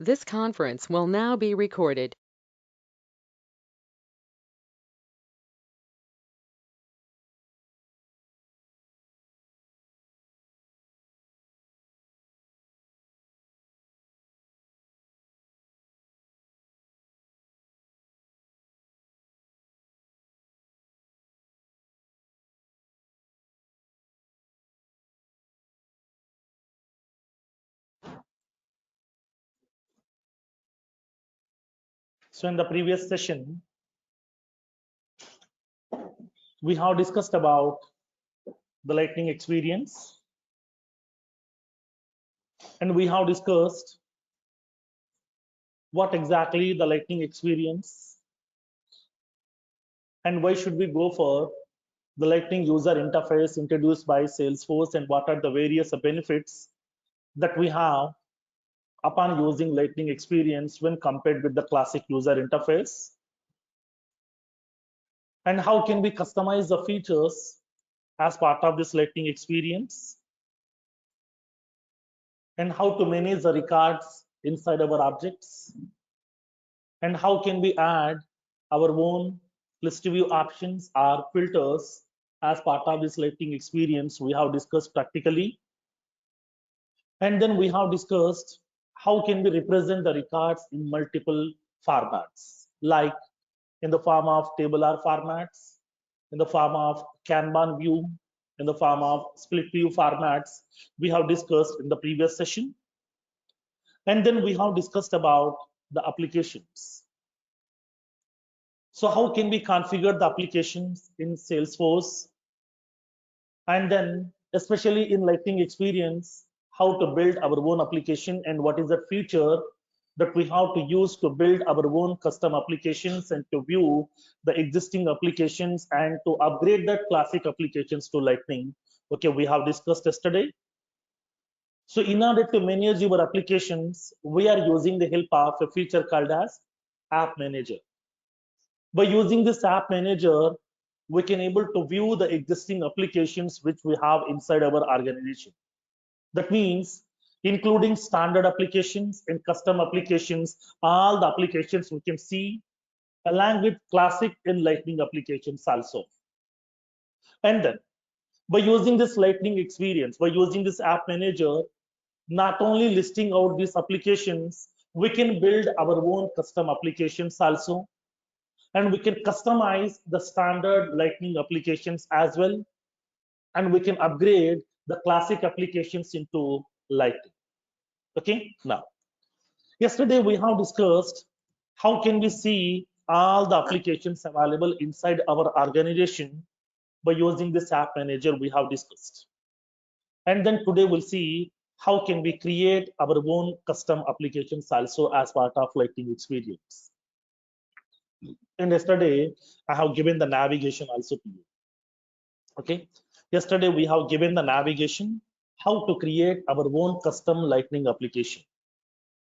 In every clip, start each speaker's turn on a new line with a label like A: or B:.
A: This conference will now be recorded.
B: So in the previous session, we have discussed about the lightning experience, and we have discussed what exactly the lightning experience and why should we go for the lightning user interface introduced by Salesforce, and what are the various benefits that we have upon using lightning experience when compared with the classic user interface, and how can we customize the features as part of this lightning experience, and how to manage the records inside our objects, and how can we add our own list view options or filters as part of this lightning experience we have discussed practically. And then we have discussed how can we represent the records in multiple formats, like in the form of tabular formats, in the form of Kanban view, in the form of split view formats we have discussed in the previous session. And then we have discussed about the applications. So how can we configure the applications in Salesforce? And then especially in lightning experience, how to build our own application and what is the feature that we have to use to build our own custom applications and to view the existing applications and to upgrade that classic applications to lightning. Okay, we have discussed yesterday. So in order to manage your applications, we are using the help of a feature called as App Manager. By using this App Manager, we can able to view the existing applications which we have inside our organization. That means including standard applications and custom applications, all the applications we can see along with classic and lightning applications also. And then by using this lightning experience, by using this App Manager, not only listing out these applications, we can build our own custom applications also, and we can customize the standard lightning applications as well, and we can upgrade the classic applications into lightning. Okay, now yesterday we have discussed how can we see all the applications available inside our organization by using this App Manager we have discussed. And then today we'll see how can we create our own custom applications also as part of lightning experience. And yesterday I have given the navigation also to you. Okay, yesterday we have given the navigation how to create our own custom lightning application.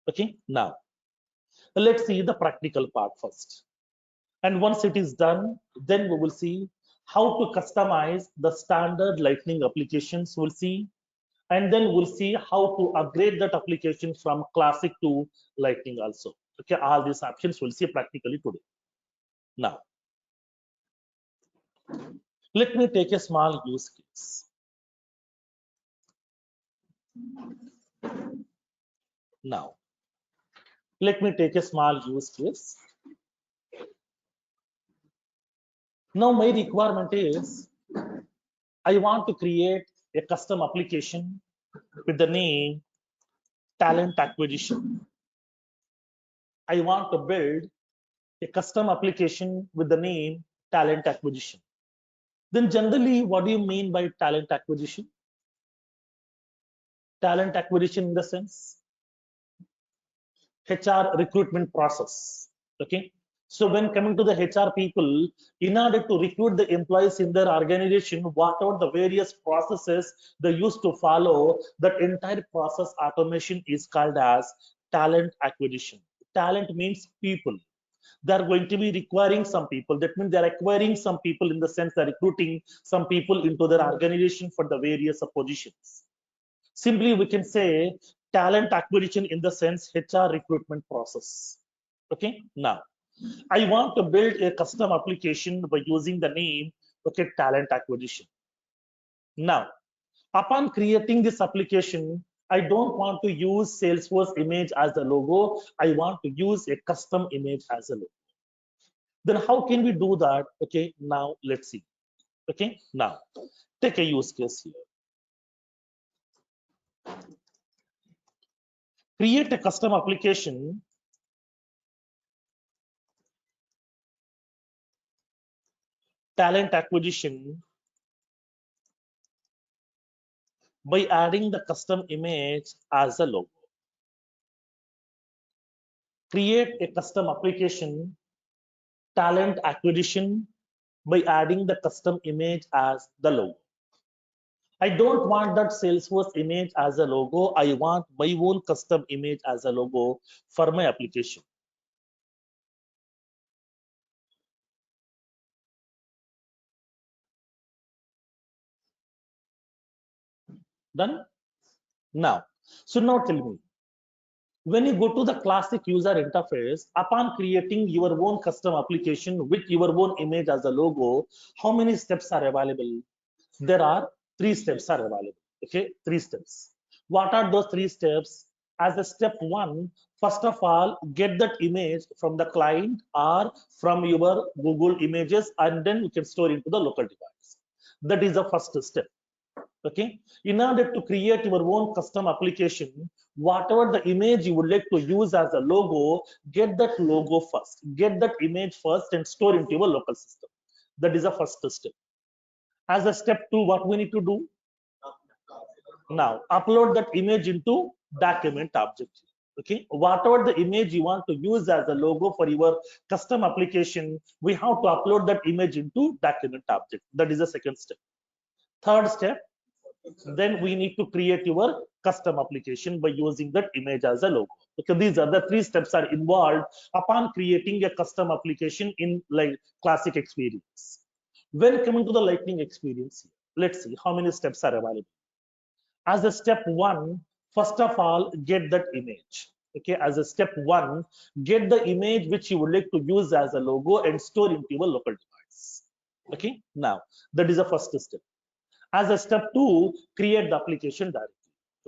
B: Okay, now let's see the practical part first, and once it is done, then we will see how to customize the standard lightning applications. We'll see, and then we'll see how to upgrade that application from classic to lightning also. Okay, all these options we'll see practically today. Now let me take a small use case. Now let me take a small use case. Now my requirement is I want to create a custom application with the name talent acquisition. I want to build a custom application with the name talent acquisition. Then generally, what do you mean by talent acquisition? Talent acquisition in the sense HR recruitment process. Okay. So when coming to the HR people, in order to recruit the employees in their organization, whatever the various processes they used to follow, that entire process automation is called as talent acquisition. Talent means people. They're going to be requiring some people. That means they're acquiring some people in the sense they're recruiting some people into their organization for the various positions. Simply, we can say talent acquisition in the sense HR recruitment process. Okay, now I want to build a custom application by using the name, okay, talent acquisition. Now, upon creating this application, I don't want to use Salesforce image as the logo. I want to use a custom image as a logo. Then how can we do that? Okay, now let's see. Okay, now take a use case here. Create a custom application talent acquisition by adding the custom image as a logo. Create a custom application talent acquisition by adding the custom image as the logo. I don't want that Salesforce image as a logo. I want my own custom image as a logo for my application. Done? Now, so now tell me, when you go to the classic user interface, upon creating your own custom application with your own image as a logo, how many steps are available? There are three steps are available. Okay, three steps. What are those three steps? As a step one, first of all, get that image from the client or from your Google images, and then you can store into the local device. That is the first step. Okay, in order to create your own custom application, whatever the image you would like to use as a logo, get that logo first, get that image first and store into your local system. That is the first step. As a step two, what we need to do now, upload that image into document object. Okay, whatever the image you want to use as a logo for your custom application, we have to upload that image into document object. That is the second step. Third step, then we need to create your custom application by using that image as a logo. Okay, these are the three steps are involved upon creating a custom application in like classic experience. When coming to the lightning experience, let's see how many steps are available. As a step one, first of all, get that image. Okay, as a step one, get the image which you would like to use as a logo and store into your local device. Okay, now that is the first step. As a step two, create the application directly.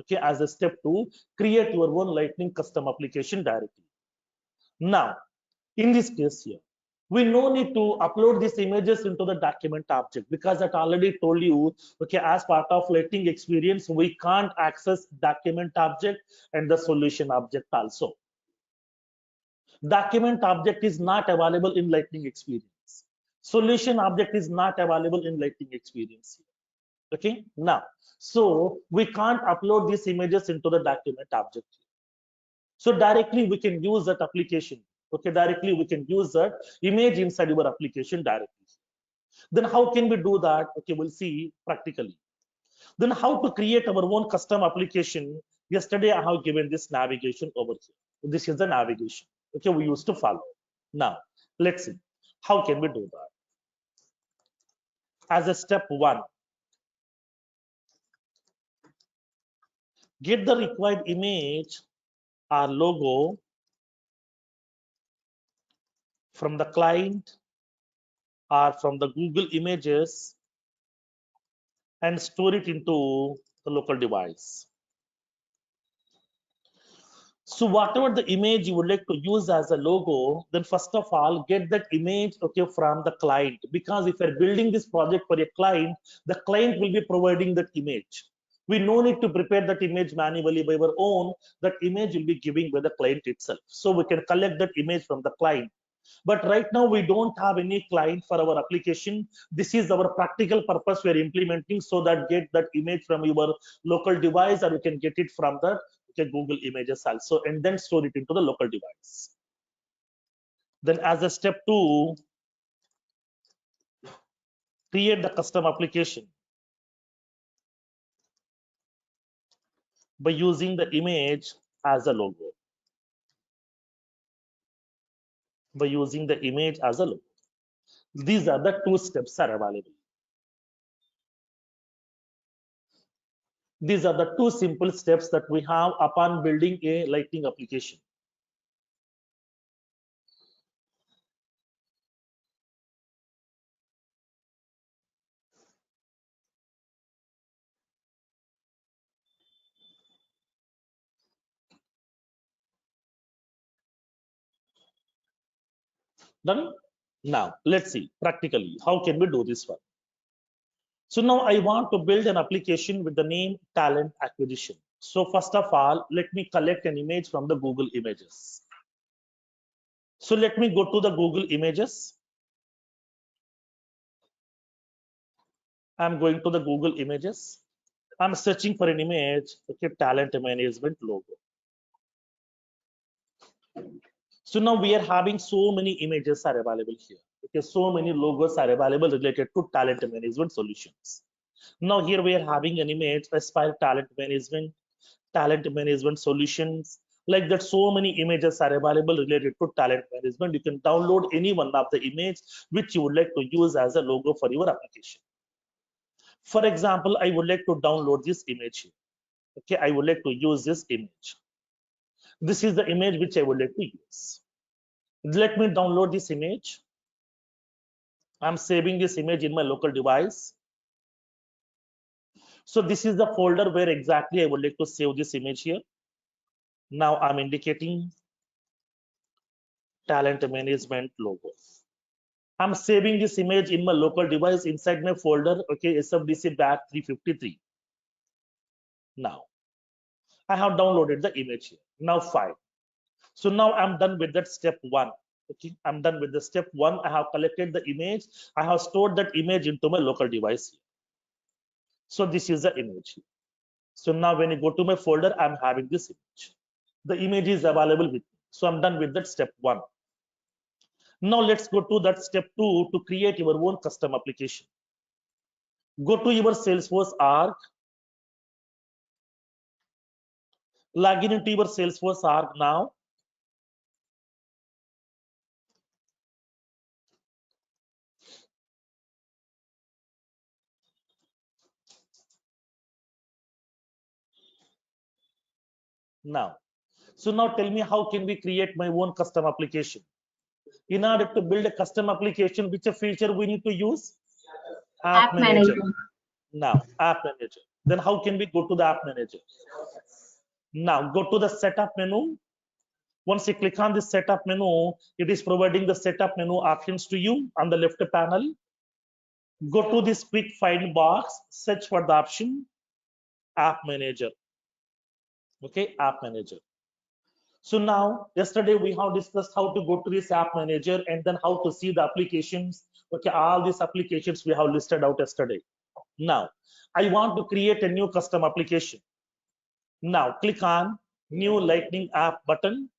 B: Okay, as a step two, create your own lightning custom application directly. Now, in this case here, we no need to upload these images into the document object because I already told you, okay, as part of lightning experience, we can't access document object and the solution object also. Document object is not available in lightning experience. Solution object is not available in lightning experience. Okay, now, so we can't upload these images into the document object. So directly we can use that application. Okay, directly we can use that image inside your application directly. Then how can we do that? Okay, we'll see practically. Then how to create our own custom application? Yesterday I have given this navigation over here. This is the navigation. Okay, we used to follow. Now let's see how can we do that. As a step one, get the required image or logo from the client or from the Google images and store it into the local device. So whatever the image you would like to use as a logo, then first of all, get that image okay from the client. Because if you're building this project for a client, the client will be providing that image. We no need to prepare that image manually by our own. That image will be giving by the client itself. So we can collect that image from the client. But right now we don't have any client for our application. This is our practical purpose we are implementing so that get that image from your local device or you can get it from the Google images also and then store it into the local device. Then as a step two, create the custom application by using the image as a logo. By using the image as a logo. These are the two steps are available. These are the two simple steps that we have upon building a Lightning application. Done? Now, let's see practically how can we do this one. So now I want to build an application with the name talent acquisition. So first of all, let me collect an image from the Google Images. So let me go to the Google Images. I'm going to the Google Images. I'm searching for an image, okay, talent management logo. So now we are having so many images are available here. Okay, so many logos are available related to talent management solutions. Now here we are having an image, Aspire talent management solutions. Like that, so many images are available related to talent management. You can download any one of the image which you would like to use as a logo for your application. For example, I would like to download this image here. Okay, I would like to use this image. This is the image which I would like to use. Let me download this image. I'm saving this image in my local device. So this is the folder where exactly I would like to save this image here. Now I'm indicating talent management logo. I'm saving this image in my local device inside my folder, okay, SFDC back 353. Now I have downloaded the image here. Now fine. So now I'm done with that step one. Okay, I'm done with the step one. I have collected the image. I have stored that image into my local device here. So this is the image here. So now when you go to my folder, I'm having this image. The image is available with me. So I'm done with that step one. Now let's go to that step two to create your own custom application. Go to your Salesforce org, log in into your Salesforce org now. Now, so now tell me how can we create my own custom application? In order to build a custom application, which a feature we need to use? App
C: App
B: Manager.
C: Manager.
B: Now, App Manager. Then how can we go to the App Manager? Now, go to the Setup menu. Once you click on the Setup menu, it is providing the Setup menu options to you on the left panel. Go to this quick find box, search for the option App Manager. Okay, App Manager. So now, yesterday we have discussed how to go to this App Manager and then how to see the applications. Okay, all these applications we have listed out yesterday. Now, I want to create a new custom application. Now, click on New Lightning App button.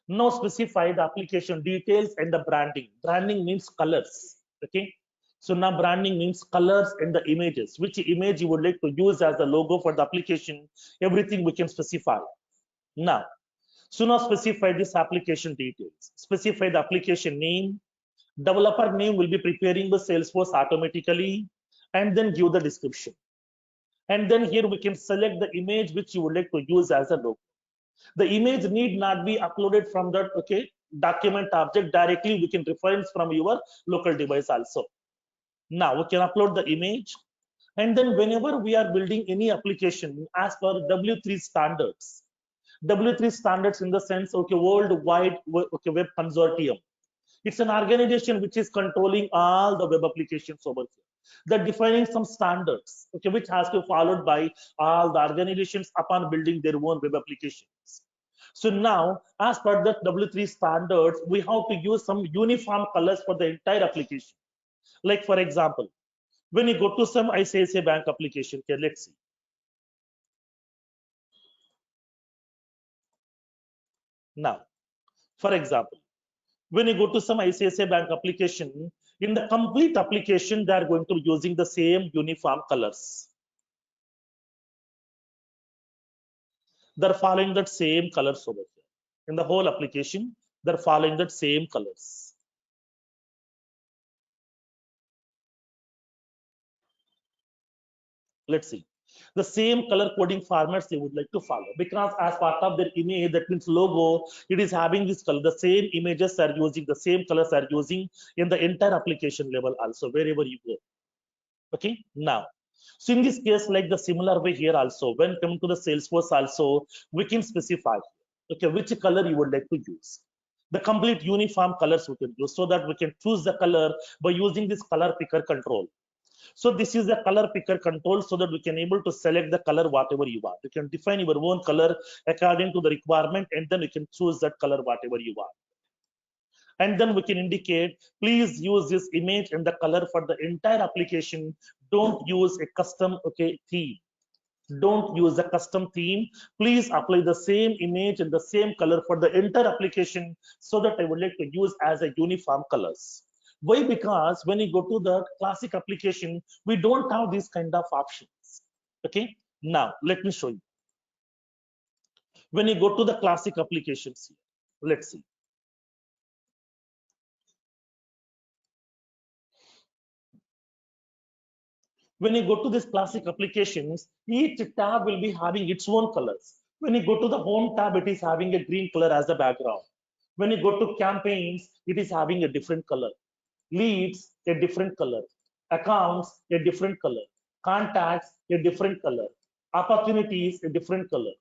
B: Now specify the application details and the branding. Branding means colors. Okay. So now branding means colors and the images. Which image you would like to use as the logo for the application? Everything we can specify. Now, so now specify this application details. Specify the application name. Developer name will be preparing the Salesforce automatically, and then give the description. And then here we can select the image which you would like to use as a logo. The image need not be uploaded from that document object directly. We can reference from your local device also. Now we can upload the image, and then whenever we are building any application as per W3 standards, W3 standards in the sense worldwide web consortium. It's an organization which is controlling all the web applications over here. They're defining some standards, which has to be followed by all the organizations upon building their own web applications. So now, as per the W3 standards, we have to use some uniform colors for the entire application. Like for example, when you go to some ICICI Bank application, okay, let's see. Now, for example, when you go to some ICICI Bank application, in the complete application, they are going to be using the same uniform colors. They're following that same colors over here. In the whole application, they're following that same colors. Let's see. The same color coding formats they would like to follow, because as part of their image, that means logo, it is having this color. The same images are using, the same colors are using in the entire application level also, wherever you go. Okay, now, so in this case, like the similar way here also, when coming to the Salesforce also, we can specify, okay, which color you would like to use. The complete uniform colors we can use, so that we can choose the color by using this color picker control. So this is the color picker control, so that we can able to select the color whatever you want. You can define your own color according to the requirement, and then you can choose that color whatever you want. And then we can indicate, please use this image and the color for the entire application. Don't use a custom, okay, theme. Don't use a custom theme. Please apply the same image and the same color for the entire application, so that I would like to use as a uniform colors. Why? Because when you go to the classic application, we don't have these kind of options. Okay. Now let me show you. When you go to the classic applications here, let's see. When you go to this classic applications, each tab will be having its own colors. When you go to the home tab, it is having a green color as the background. When you go to campaigns, it is having a different color. Leads, a different color. Accounts, a different color. Contacts, a different color. Opportunities, a different color.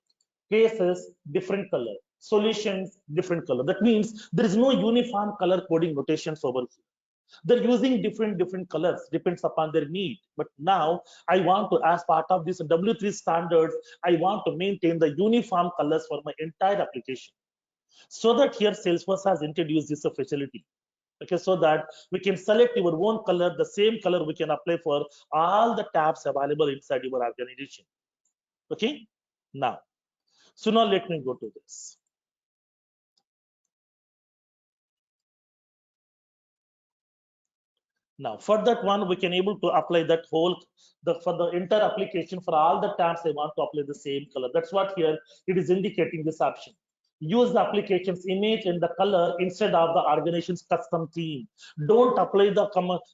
B: Cases, different color. Solutions, different color. That means there is no uniform color coding notations over here. They're using different colors, depends upon their need. But now I want to, as part of this W3 standards, I want to maintain the uniform colors for my entire application. So that here Salesforce has introduced this facility. Okay, so that we can select your own color, the same color we can apply for all the tabs available inside your organization. Okay, now, so now let me go to this. Now, for that one, we can able to apply that whole, for the entire application, for all the tabs, I want to apply the same color. That's what here it is indicating this option. Use the application's image and the color instead of the organization's custom theme. Don't apply the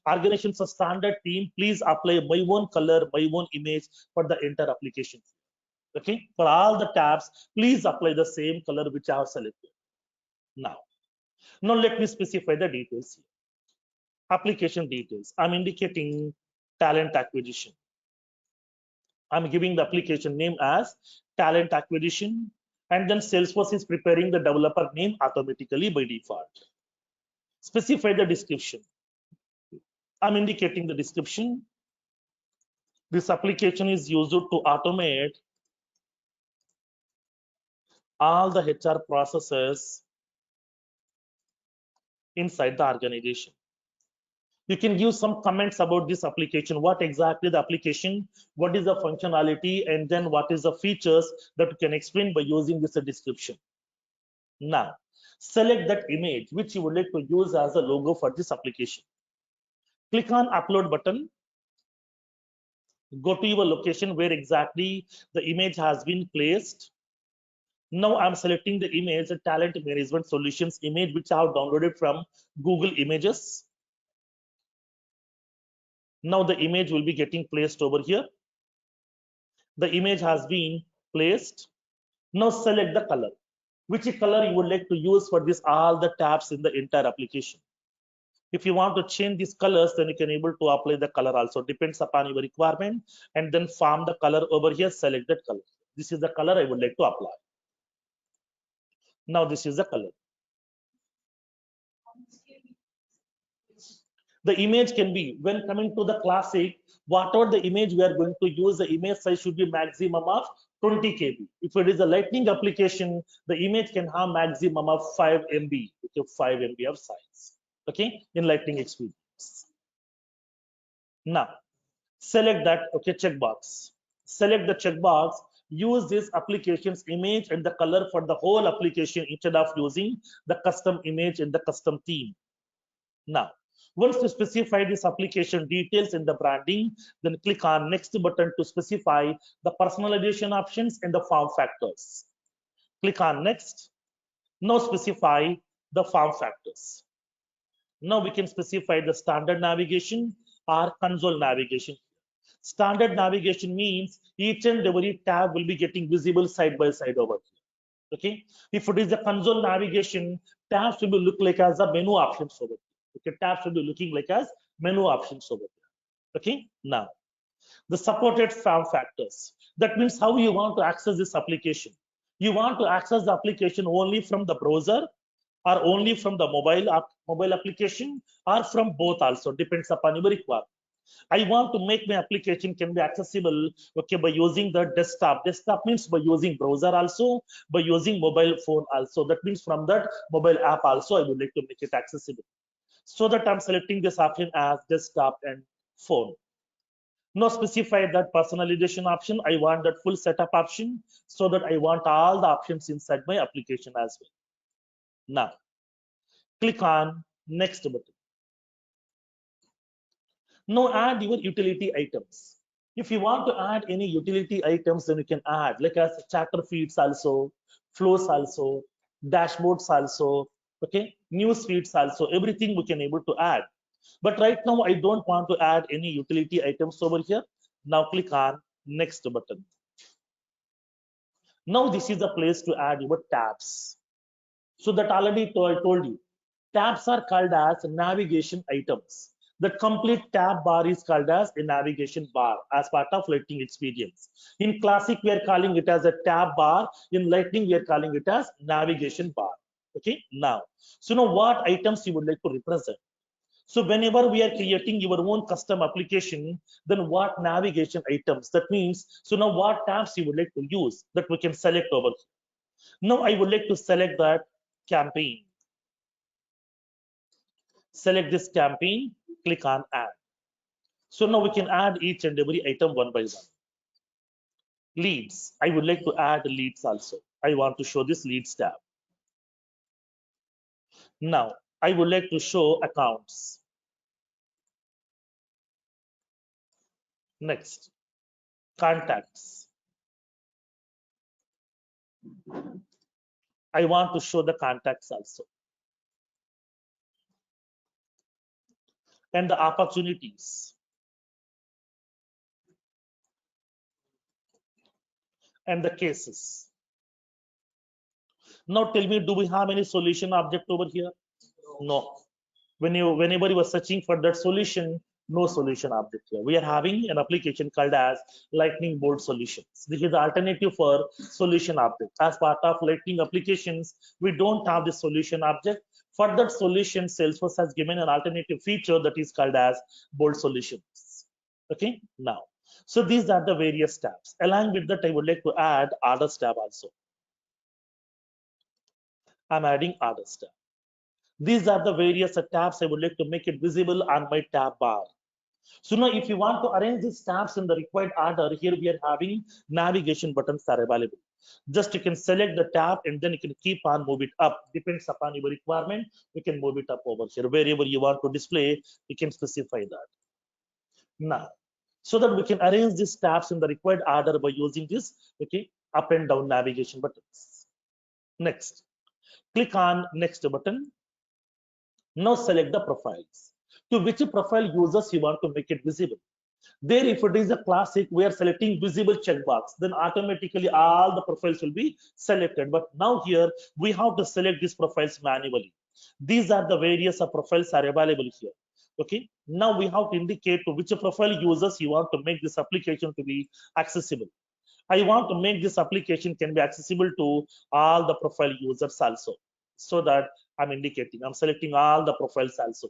B: organization's standard theme. Please apply my own color, my own image for the entire application. Okay, for all the tabs, please apply the same color which I have selected. Now let me specify the details here. Application details. I'm indicating talent acquisition. I'm giving the application name as talent acquisition, and then Salesforce is preparing the developer name automatically by default. Specify the description. I'm indicating the description. This application is used to automate all the HR processes inside the organization. You can give some comments about this application, what exactly the application, what is the functionality, and then what is the features that you can explain by using this description. Now, select that image which you would like to use as a logo for this application. Click on upload button. Go to your location where exactly the image has been placed. Now I'm selecting the image, the talent management solutions image, which I have downloaded from Google Images. Now the image will be getting placed over here. The image has been placed. Now select the color. Which color you would like to use for this all the tabs in the entire application. If you want to change these colors, then you can able to apply the color also. Depends upon your requirement, and then form the color over here. Select that color. This is the color I would like to apply. Now this is the color. The image can be, when coming to the classic, whatever the image we are going to use, the image size should be maximum of 20 KB. If it is a lightning application, the image can have maximum of 5 MB, okay, 5 MB of size, okay, in lightning experience. Now select that, okay, checkbox. Select the checkbox. Use this application's image and the color for the whole application instead of using the custom image and the custom theme. Now, once you specify this application details in the branding, then click on next button to specify the personalization options and the form factors. Click on next. Now specify the form factors. Now we can specify the standard navigation or console navigation. Standard navigation means each and every tab will be getting visible side by side over here. Okay, if it is a console navigation, tabs will be look like as a menu options over here. Okay, tabs will be looking like as menu options over here. Okay, now the supported form factors. That means how you want to access this application. You want to access the application only from the browser or only from the mobile application or from both also, depends upon your requirement. I want to make my application can be accessible, okay, by using the desktop. Desktop means by using browser also, by using mobile phone also. That means from that mobile app also, I would like to make it accessible. So that I'm selecting this option as desktop and phone. Now specify that personalization option. I want that full setup option so that I want all the options inside my application as well. Now click on next button. Now add your utility items. If you want to add any utility items, then you can add like as chatter feeds also, flows also, dashboards also, okay, news feeds also, everything we can able to add. But right now I don't want to add any utility items over here. Now click on next button. Now this is the place to add your tabs. So that already I told you. Tabs are called as navigation items. The complete tab bar is called as a navigation bar as part of Lightning experience. In Classic, we are calling it as a tab bar. In Lightning, we are calling it as navigation bar. Okay, now, so now what items you would like to represent? So whenever we are creating your own custom application, then what navigation items? That means, so now what tabs you would like to use that we can select over here. Now I would like to select that campaign. Select this campaign, click on add. So now we can add each and every item one by one. Leads, I would like to add leads also. I want to show this leads tab. Now I would like to show accounts. Next, contacts. I want to show the contacts also. And the opportunities. And the cases. Now tell me, do we have any solution object over here? No. Whenever you are searching for that solution, no solution object here. We are having an application called as Lightning Bolt Solutions. This is the alternative for solution object. As part of Lightning applications, we don't have the solution object. For that solution, Salesforce has given an alternative feature that is called as Bolt Solutions. Okay, now. So these are the various tabs. Along with that, I would like to add orders tab also. I'm adding orders tab. These are the various tabs I would like to make it visible on my tab bar. So now if you want to arrange these tabs in the required order, here we are having navigation buttons are available. Just you can select the tab and then you can keep on move it up. Depends upon your requirement, you can move it up over here. Wherever you want to display, you can specify that. Now, so that we can arrange these tabs in the required order by using this, okay, up and down navigation buttons. Next, click on next button. Now select the profiles. To which profile users you want to make it visible. There, if it is a classic, we are selecting visible checkbox, then automatically all the profiles will be selected. But now here, we have to select these profiles manually. These are the various profiles are available here. Okay, now we have to indicate to which profile users you want to make this application to be accessible. I want to make this application can be accessible to all the profile users also. So that I'm indicating, I'm selecting all the profiles also.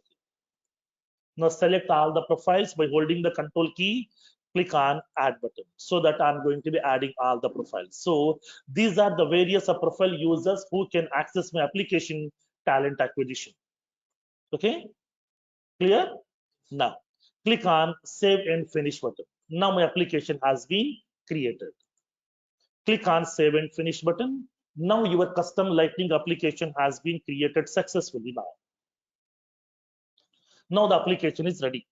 B: Now select all the profiles by holding the control key, click on add button so that I'm going to be adding all the profiles. So these are the various profile users who can access my application talent acquisition. Okay, clear? Now click on save and finish button. Now my application has been created. Click on save and finish button. Now your custom Lightning application has been created successfully now. Now the application is ready.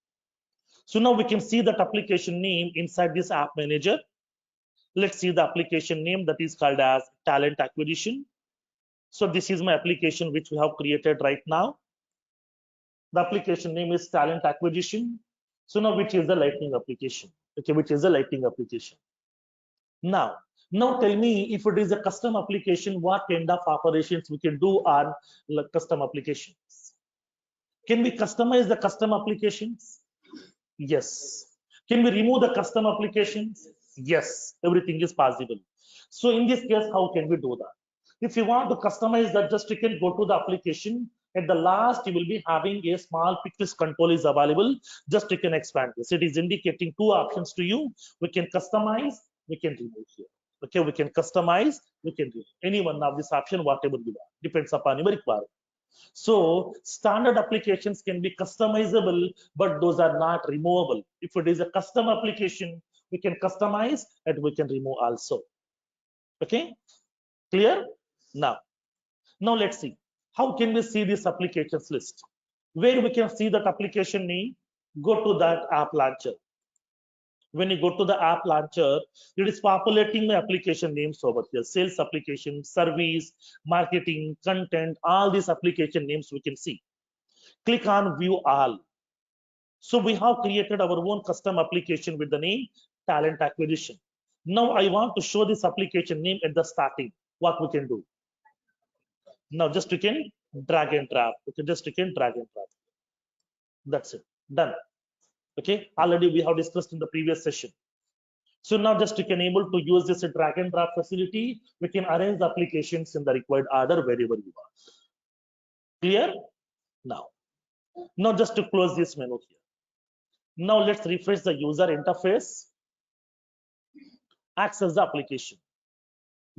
B: So now we can see that application name inside this app manager. Let's see the application name that is called as talent acquisition. So this is my application which we have created right now. The application name is talent acquisition. So now which is the Lightning application. okay, which is a Lightning application. Now tell me, if it is a custom application, what kind of operations we can do on custom applications? Can we customize the custom applications? Yes. Can we remove the custom applications? Yes, everything is possible. So in this case, how can we do that? If you want to customize that, just you can go to the application. At the last, you will be having a small pictures control is available. Just you can expand this. It is indicating two options to you. We can customize, we can remove here. Okay, we can customize, we can remove any one of this option, whatever you want. Depends upon your requirement. So standard applications can be customizable, but those are not removable. If it is a custom application, we can customize and we can remove also. Okay, clear? Now let's see. How can we see this applications list? Where we can see that application name, go to that app launcher. When you go to the app launcher, it is populating the application names over here. Sales application, service, marketing, content, all these application names we can see. Click on view all. So we have created our own custom application with the name talent acquisition. Now I want to show this application name at the starting. What we can do? Now just you can drag and drop. Okay, just you can drag and drop. That's it. Done. Okay, already we have discussed in the previous session. So now just you can able to use this drag and drop facility. We can arrange the applications in the required order wherever you want. Clear? Now just to close this menu here. Now let's refresh the user interface. Access the application.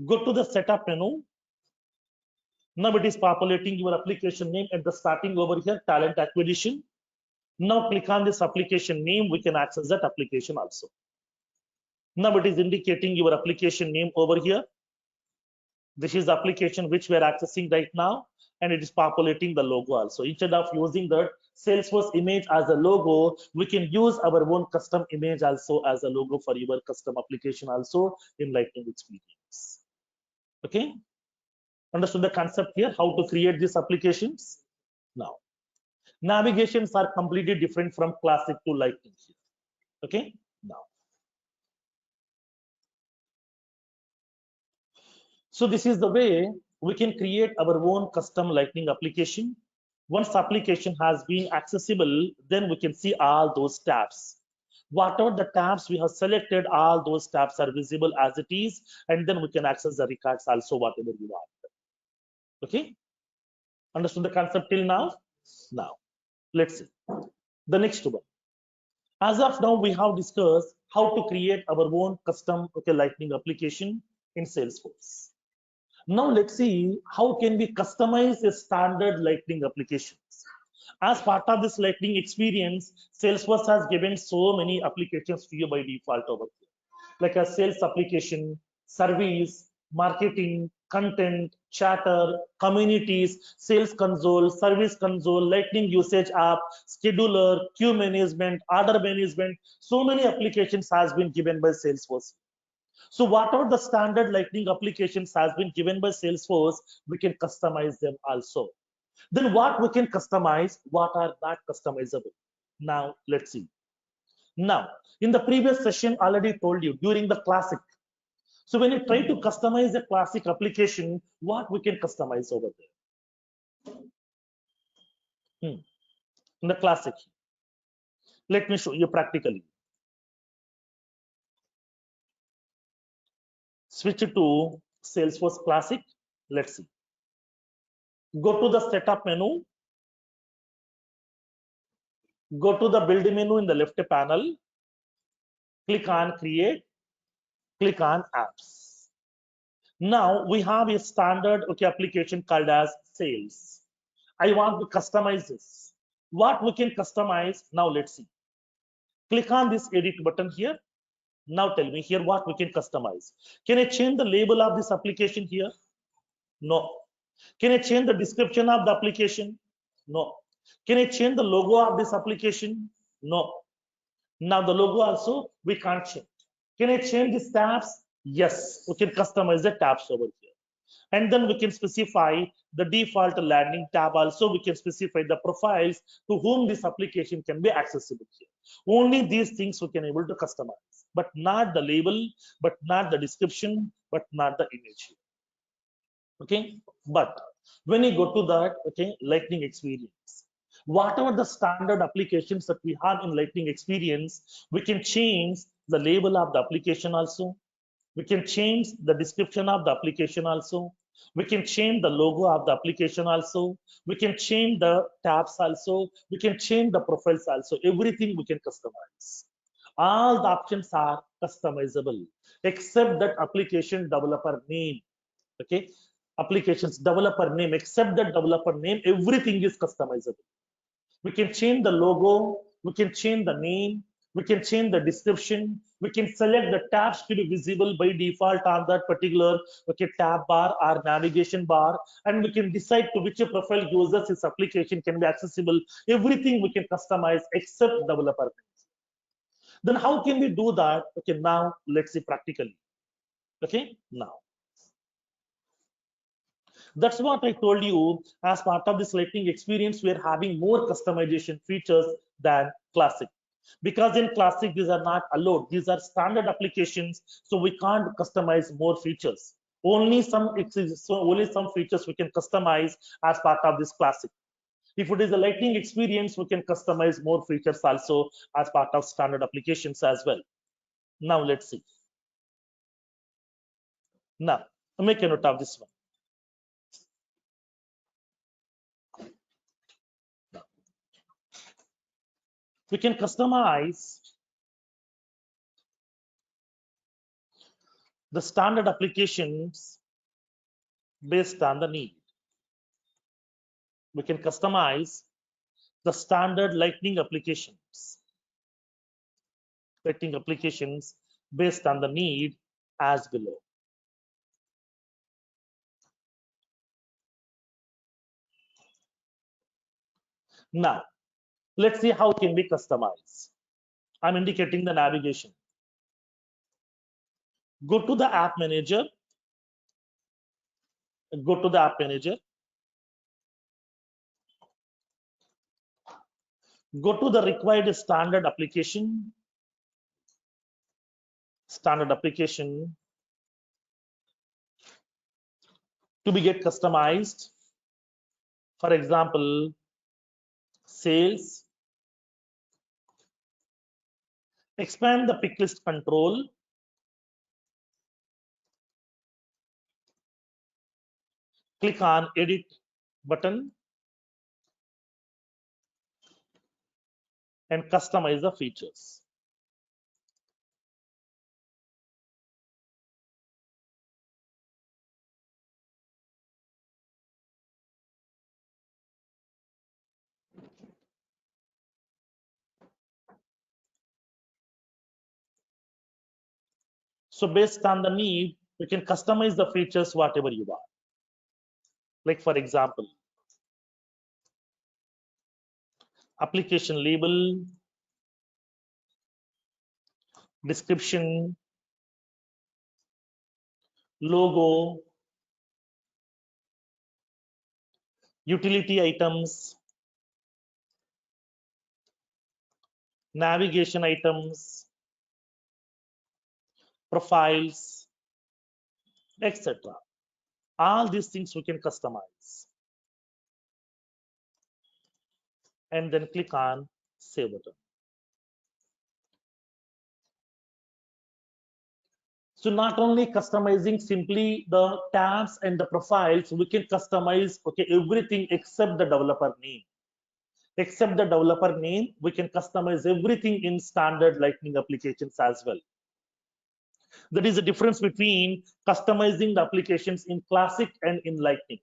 B: Go to the setup menu. Now it is populating your application name at the starting over here, talent acquisition. Now click on this application name. We can access that application also. Now it is indicating your application name over here. This is the application which we are accessing right now, and it is populating the logo also. Instead of using the Salesforce image as a logo, we can use our own custom image also as a logo for your custom application also in Lightning experience. Okay, understood the concept here, how to create these applications? Now navigations are completely different from classic to Lightning here. Okay, so this is the way we can create our own custom Lightning application. Once application has been accessible, then we can see all those tabs. Whatever the tabs we have selected, all those tabs are visible as it is, and then we can access the records also, whatever we want. Okay, understood the concept till now? Now let's see the next one. As of now, we have discussed how to create our own custom Lightning application in Salesforce. Now let's see how can we customize a standard Lightning applications. As part of this Lightning experience, Salesforce has given so many applications to you by default over here, like a sales application, service, marketing, content, chatter, communities, sales console, service console, Lightning usage app, scheduler, queue management, order management. So many applications has been given by Salesforce. So whatever the standard Lightning applications has been given by Salesforce, we can customize them also. Then what we can customize, what are not customizable? Now let's see. Now in the previous session, already told you during the classic. So when you try to customize a classic application, what we can customize over there? In the classic, let me show you practically. Switch to Salesforce Classic. Let's see. Go to the setup menu. Go to the build menu in the left panel. Click on create. Click on apps. Now we have a standard application called as sales. I want to customize this. What we can customize? Now let's see. Click on this edit button here. Now tell me here what we can customize. Can I change the label of this application here? No. Can I change the description of the application? No. Can I change the logo of this application? No. Now the logo also we can't change. Can I change these tabs? Yes, we can customize the tabs over here. And then we can specify the default landing tab. Also, we can specify the profiles to whom this application can be accessible here. Only these things we can able to customize, but not the label, but not the description, but not the image. Okay, but when you go to that, okay, Lightning experience, whatever the standard applications that we have in Lightning experience, we can change the label of the application also. We can change the description of the application also. We can change the logo of the application also. We can change the tabs also. We can change the profiles also. Everything we can customize. All the options are customizable except that application developer name. Okay, applications developer name, except the developer name, everything is customizable. We can change the logo, we can change the name, we can change the description, we can select the tabs to be visible by default on that particular, okay, tab bar or navigation bar, and we can decide to which profile users this application can be accessible. Everything we can customize except developer name. Then how can we do that? Okay, now let's see practically. Okay, now that's what I told you. As part of this Lightning experience, we are having more customization features than Classic. Because in Classic, these are not allowed. These are standard applications, so we can't customize more features. Only some features we can customize as part of this Classic. If it is a Lightning experience, we can customize more features also as part of standard applications as well. Now let's see. Now, make a note of this one. We can customize the standard applications based on the need. We can customize the standard Lightning applications based on the need as below. Now, let's see how can we customize. I'm indicating the navigation. Go to the app manager. Go to the app manager. Go to the required standard application. Standard application to be get customized. For example, sales. Expand the pick list control. Click on edit button and customize the features. So based on the need, you can customize the features whatever you want. Like for example, application label, description, logo, utility items, navigation items, profiles, etc. All these things we can customize. And then click on save button. So not only customizing simply the tabs and the profiles, we can customize everything except the developer name. Except the developer name, we can customize everything in standard Lightning applications as well. That is the difference between customizing the applications in Classic and in Lightning.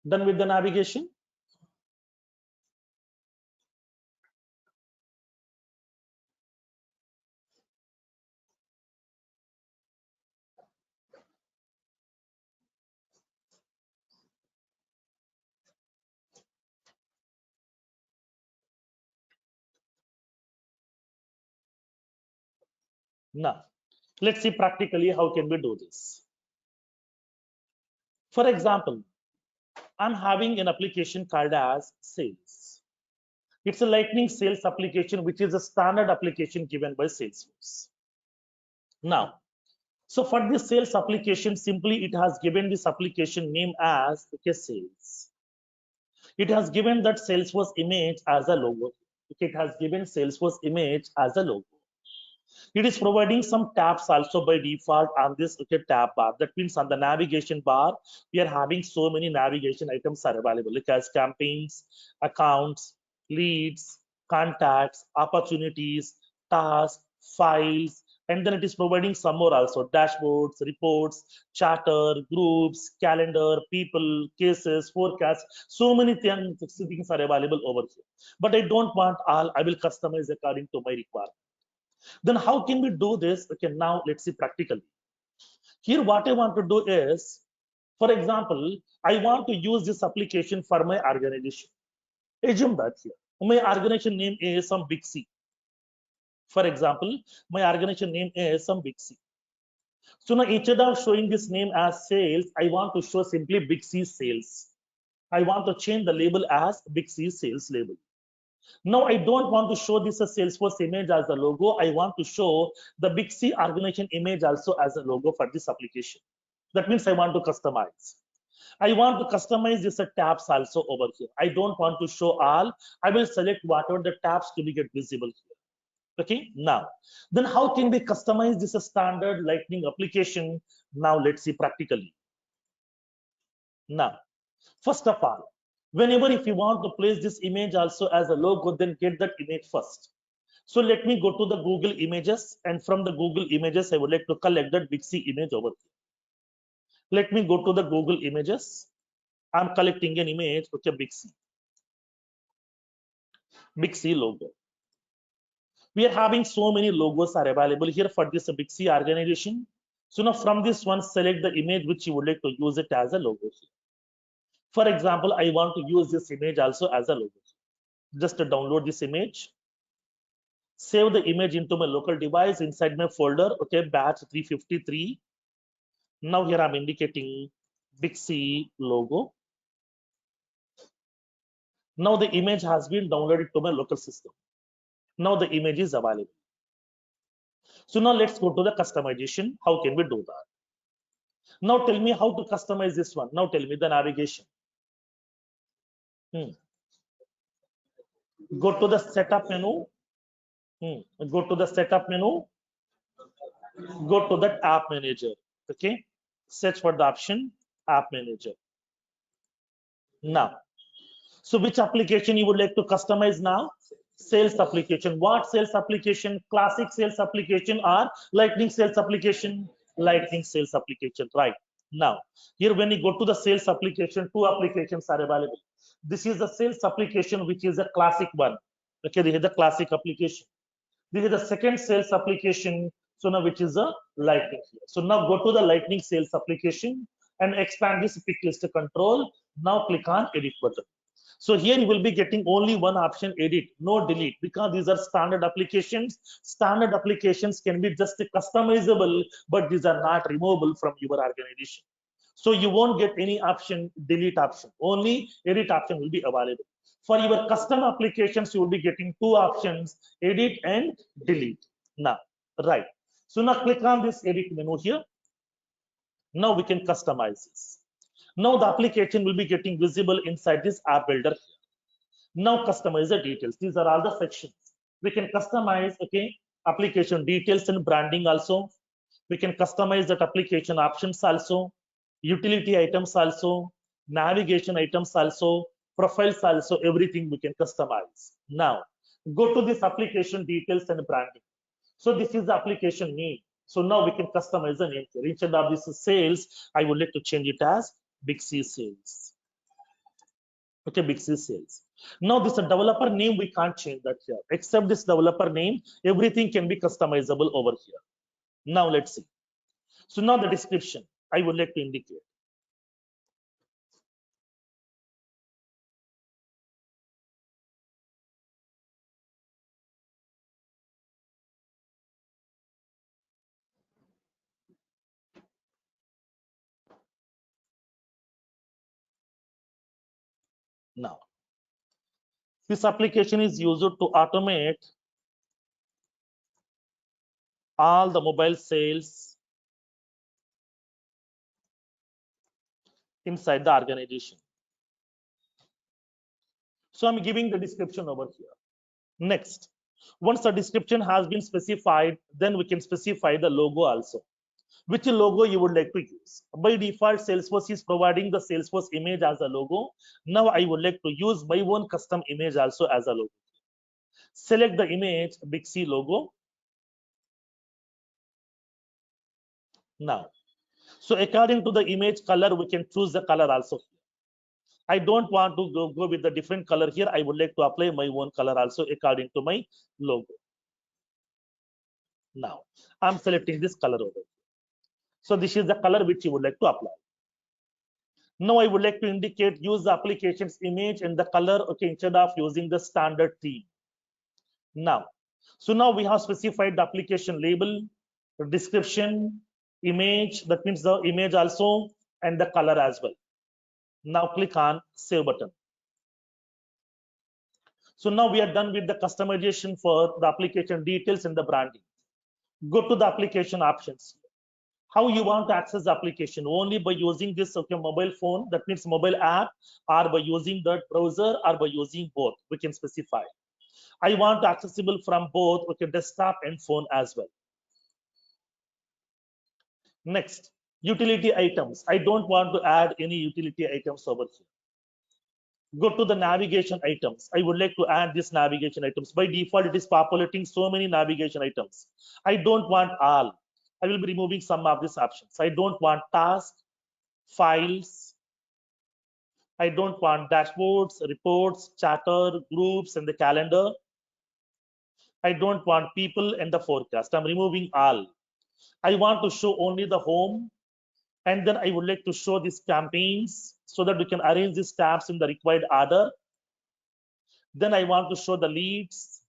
B: Done with the navigation? Now, let's see practically how can we do this. For example, I'm having an application called as sales. It's a lightning sales application, which is a standard application given by Salesforce. Now, so for this sales application, simply it has given this application name as okay, sales. It has given that Salesforce image as a logo. Okay, it has given Salesforce image as a logo. It is providing some tabs also by default on this okay tab bar. That means on the navigation bar, we are having so many navigation items are available, like as campaigns, accounts, leads, contacts, opportunities, tasks, files, and then it is providing some more also dashboards, reports, charter, groups, calendar, people, cases, forecasts. So many things are available over here. But I don't want all. I will customize according to my requirement. Then how can we do this? Okay, now let's see practically. Here, what I want to do is, for example, I want to use this application for my organization. Assume that here, my organization name is some big C. For example, my organization name is some big C. So now instead of showing this name as sales, I want to show simply big C sales. I want to change the label as big C sales label. Now I don't want to show this a Salesforce image as a logo. I want to show the Big C organization image also as a logo for this application. That means I want to customize. I want to customize this tabs also over here. I don't want to show all. I will select whatever the tabs to be get visible here. Okay, now, then how can we customize this standard lightning application? Now let's see practically. Now, first of all, whenever if you want to place this image also as a logo, then get that image first. So let me go to the Google images, and from the Google images, I would like to collect that Big C image over here. Let me go to the Google images. I'm collecting an image, okay, Big C logo. We are having so many logos are available here for this Big C organization. So now from this one, select the image which you would like to use it as a logo. For example, I want to use this image also as a logo. Just to download this image, save the image into my local device inside my folder, okay, batch 353. Now here I'm indicating Big C logo. Now the image has been downloaded to my local system. Now the image is available. So now let's go to the customization. How can we do that? Now tell me how to customize this one. Now tell me the navigation. Go to the setup menu. Go to the setup menu. Go to that app manager. Okay. Search for the option app manager. Now, so which application you would like to customize now? Sales application. What sales application? Classic sales application or lightning sales application? Lightning sales application, right? Now, here when you go to the sales application, two applications are available. This is the sales application, which is a classic one. Okay, this is the classic application. This is the second sales application. So now which is a lightning here. So now go to the lightning sales application and expand this pick list control. Now click on edit button. So here you will be getting only one option, edit, no delete, because these are standard applications. Standard applications can be just customizable, but these are not removable from your organization. So you won't get any option, delete option, only edit option will be available. For your custom applications, you will be getting two options, edit and delete. Now, right. So now click on this edit menu here. Now we can customize this. Now the application will be getting visible inside this app builder. Now customize the details. These are all the sections. We can customize, okay, application details and branding also. We can customize that application options also, utility items also, navigation items also, profiles also, everything we can customize. Now, go to this application details and branding. So this is the application name. So now we can customize the name here. Instead of this sales, I would like to change it as Big C sales. Okay, Big C sales. Now this developer name, we can't change that here. Except this developer name, everything can be customizable over here. Now let's see. So now the description, I would like to indicate. Now, this application is used to automate all the mobile sales inside the organization. So I'm giving the description over here. Next, once the description has been specified, then we can specify the logo also. Which logo you would like to use? By default, Salesforce is providing the Salesforce image as a logo. Now I would like to use my own custom image also as a logo. Select the image, Big C logo. Now, so according to the image color, we can choose the color also. I don't want to go with the different color here. I would like to apply my own color also according to my logo. Now, I'm selecting this color over here. So this is the color which you would like to apply. Now I would like to indicate use the application's image and the color, okay, instead of using the standard theme. Now, so now we have specified the application label, description, image, that means the image also, and the color as well. Now click on save button. So now we are done with the customization for the application details and the branding. Go to the application options. How you want to access the application? Only by using this, okay, mobile phone, that means mobile app, or by using the browser, or by using both. We can specify. I want accessible from both, okay, desktop and phone as well. Next, utility items. I don't want to add any utility items over here. Go to the navigation items. I would like to add this navigation items. By default, it is populating so many navigation items. I don't want all. I will be removing some of these options. I don't want task, files. I don't want dashboards, reports, chatter, groups, and the calendar. I don't want people and the forecast. I'm removing all. I want to show only the home. And then I would like to show these campaigns so that we can arrange these tabs in the required order. Then I want to show the leads.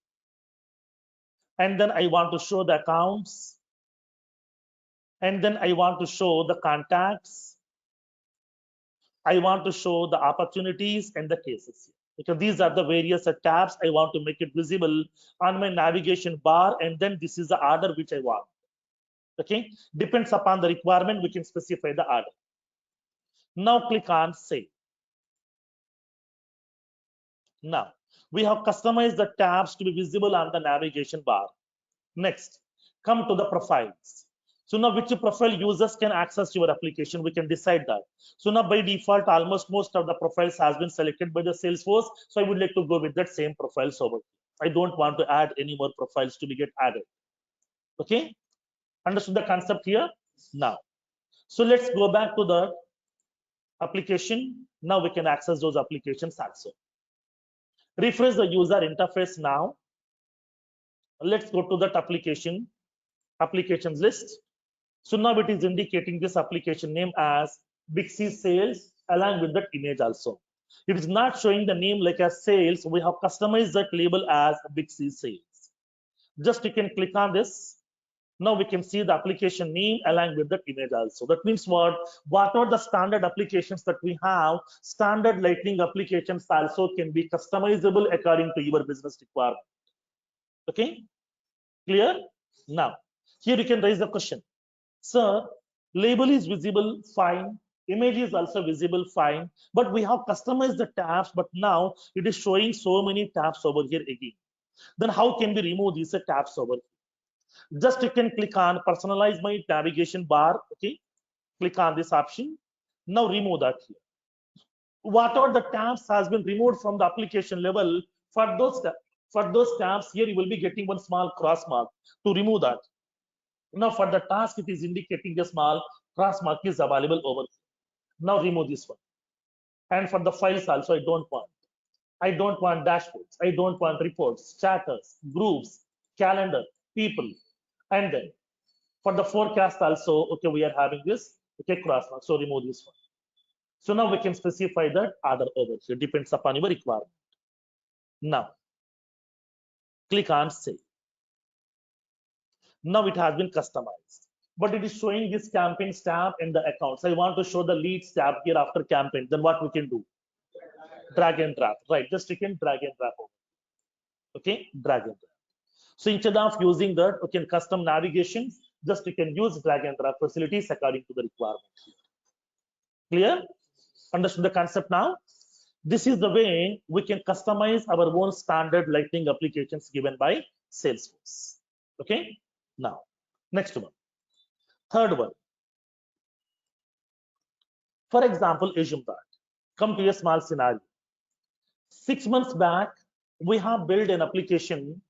B: And then I want to show the accounts. And then I want to show the contacts. I want to show the opportunities and the cases. Because these are the various tabs. I want to make it visible on my navigation bar. And then this is the order which I want. Okay, depends upon the requirement, we can specify the order. Now click on save. Now we have customized the tabs to be visible on the navigation bar. Next, come to the profiles. So now which profile users can access your application, we can decide that. So now by default, almost most of the profiles has been selected by the Salesforce. So I would like to go with that same profiles over. I don't want to add any more profiles to be get added. Okay, understood the concept here? Now, so let's go back to the application. Now we can access those applications also. Refresh the user interface now. Let's go to that applications list. So now it is indicating this application name as Big C Sales along with that image also. It is not showing the name like as sales. We have customized that label as Big C Sales. Just you can click on this. Now we can see the application name along with that image also. That means what are the standard applications that we have? Standard lightning applications also can be customizable according to your business requirement. Okay, clear? Now here you can raise the question, sir, label is visible, fine, image is also visible, fine, but we have customized the tabs, but now it is showing so many tabs over here again. Then how can we remove these tabs over here? Just you can click on personalize my navigation bar. Okay, click on this option. Now remove that here. Whatever the tabs has been removed from the application level, for those tabs here you will be getting one small cross mark to remove that. Now for the task it is indicating a small cross mark is available over here. Now remove this one. And for the files also, I don't want. I don't want dashboards. I don't want reports, chatters, groups, calendar, people. And then for the forecast also, okay, we are having this, okay, cross mark. So remove this one. So now we can specify that other over here, depends upon your requirement. Now, click on save. Now it has been customized, but it is showing this campaigns tab in the accounts. I want to show the leads tab here after campaign. Then what we can do? Drag and drop, right? Just you can drag and drop over. Okay, drag and drop. So instead of using that, okay, custom navigation, just you can use drag and drop facilities according to the requirement. Clear? Understood the concept now? This is the way we can customize our own standard Lightning applications given by Salesforce. Okay, now next one, third one. For example, assume that, come to a small scenario. 6 months back, we have built an application.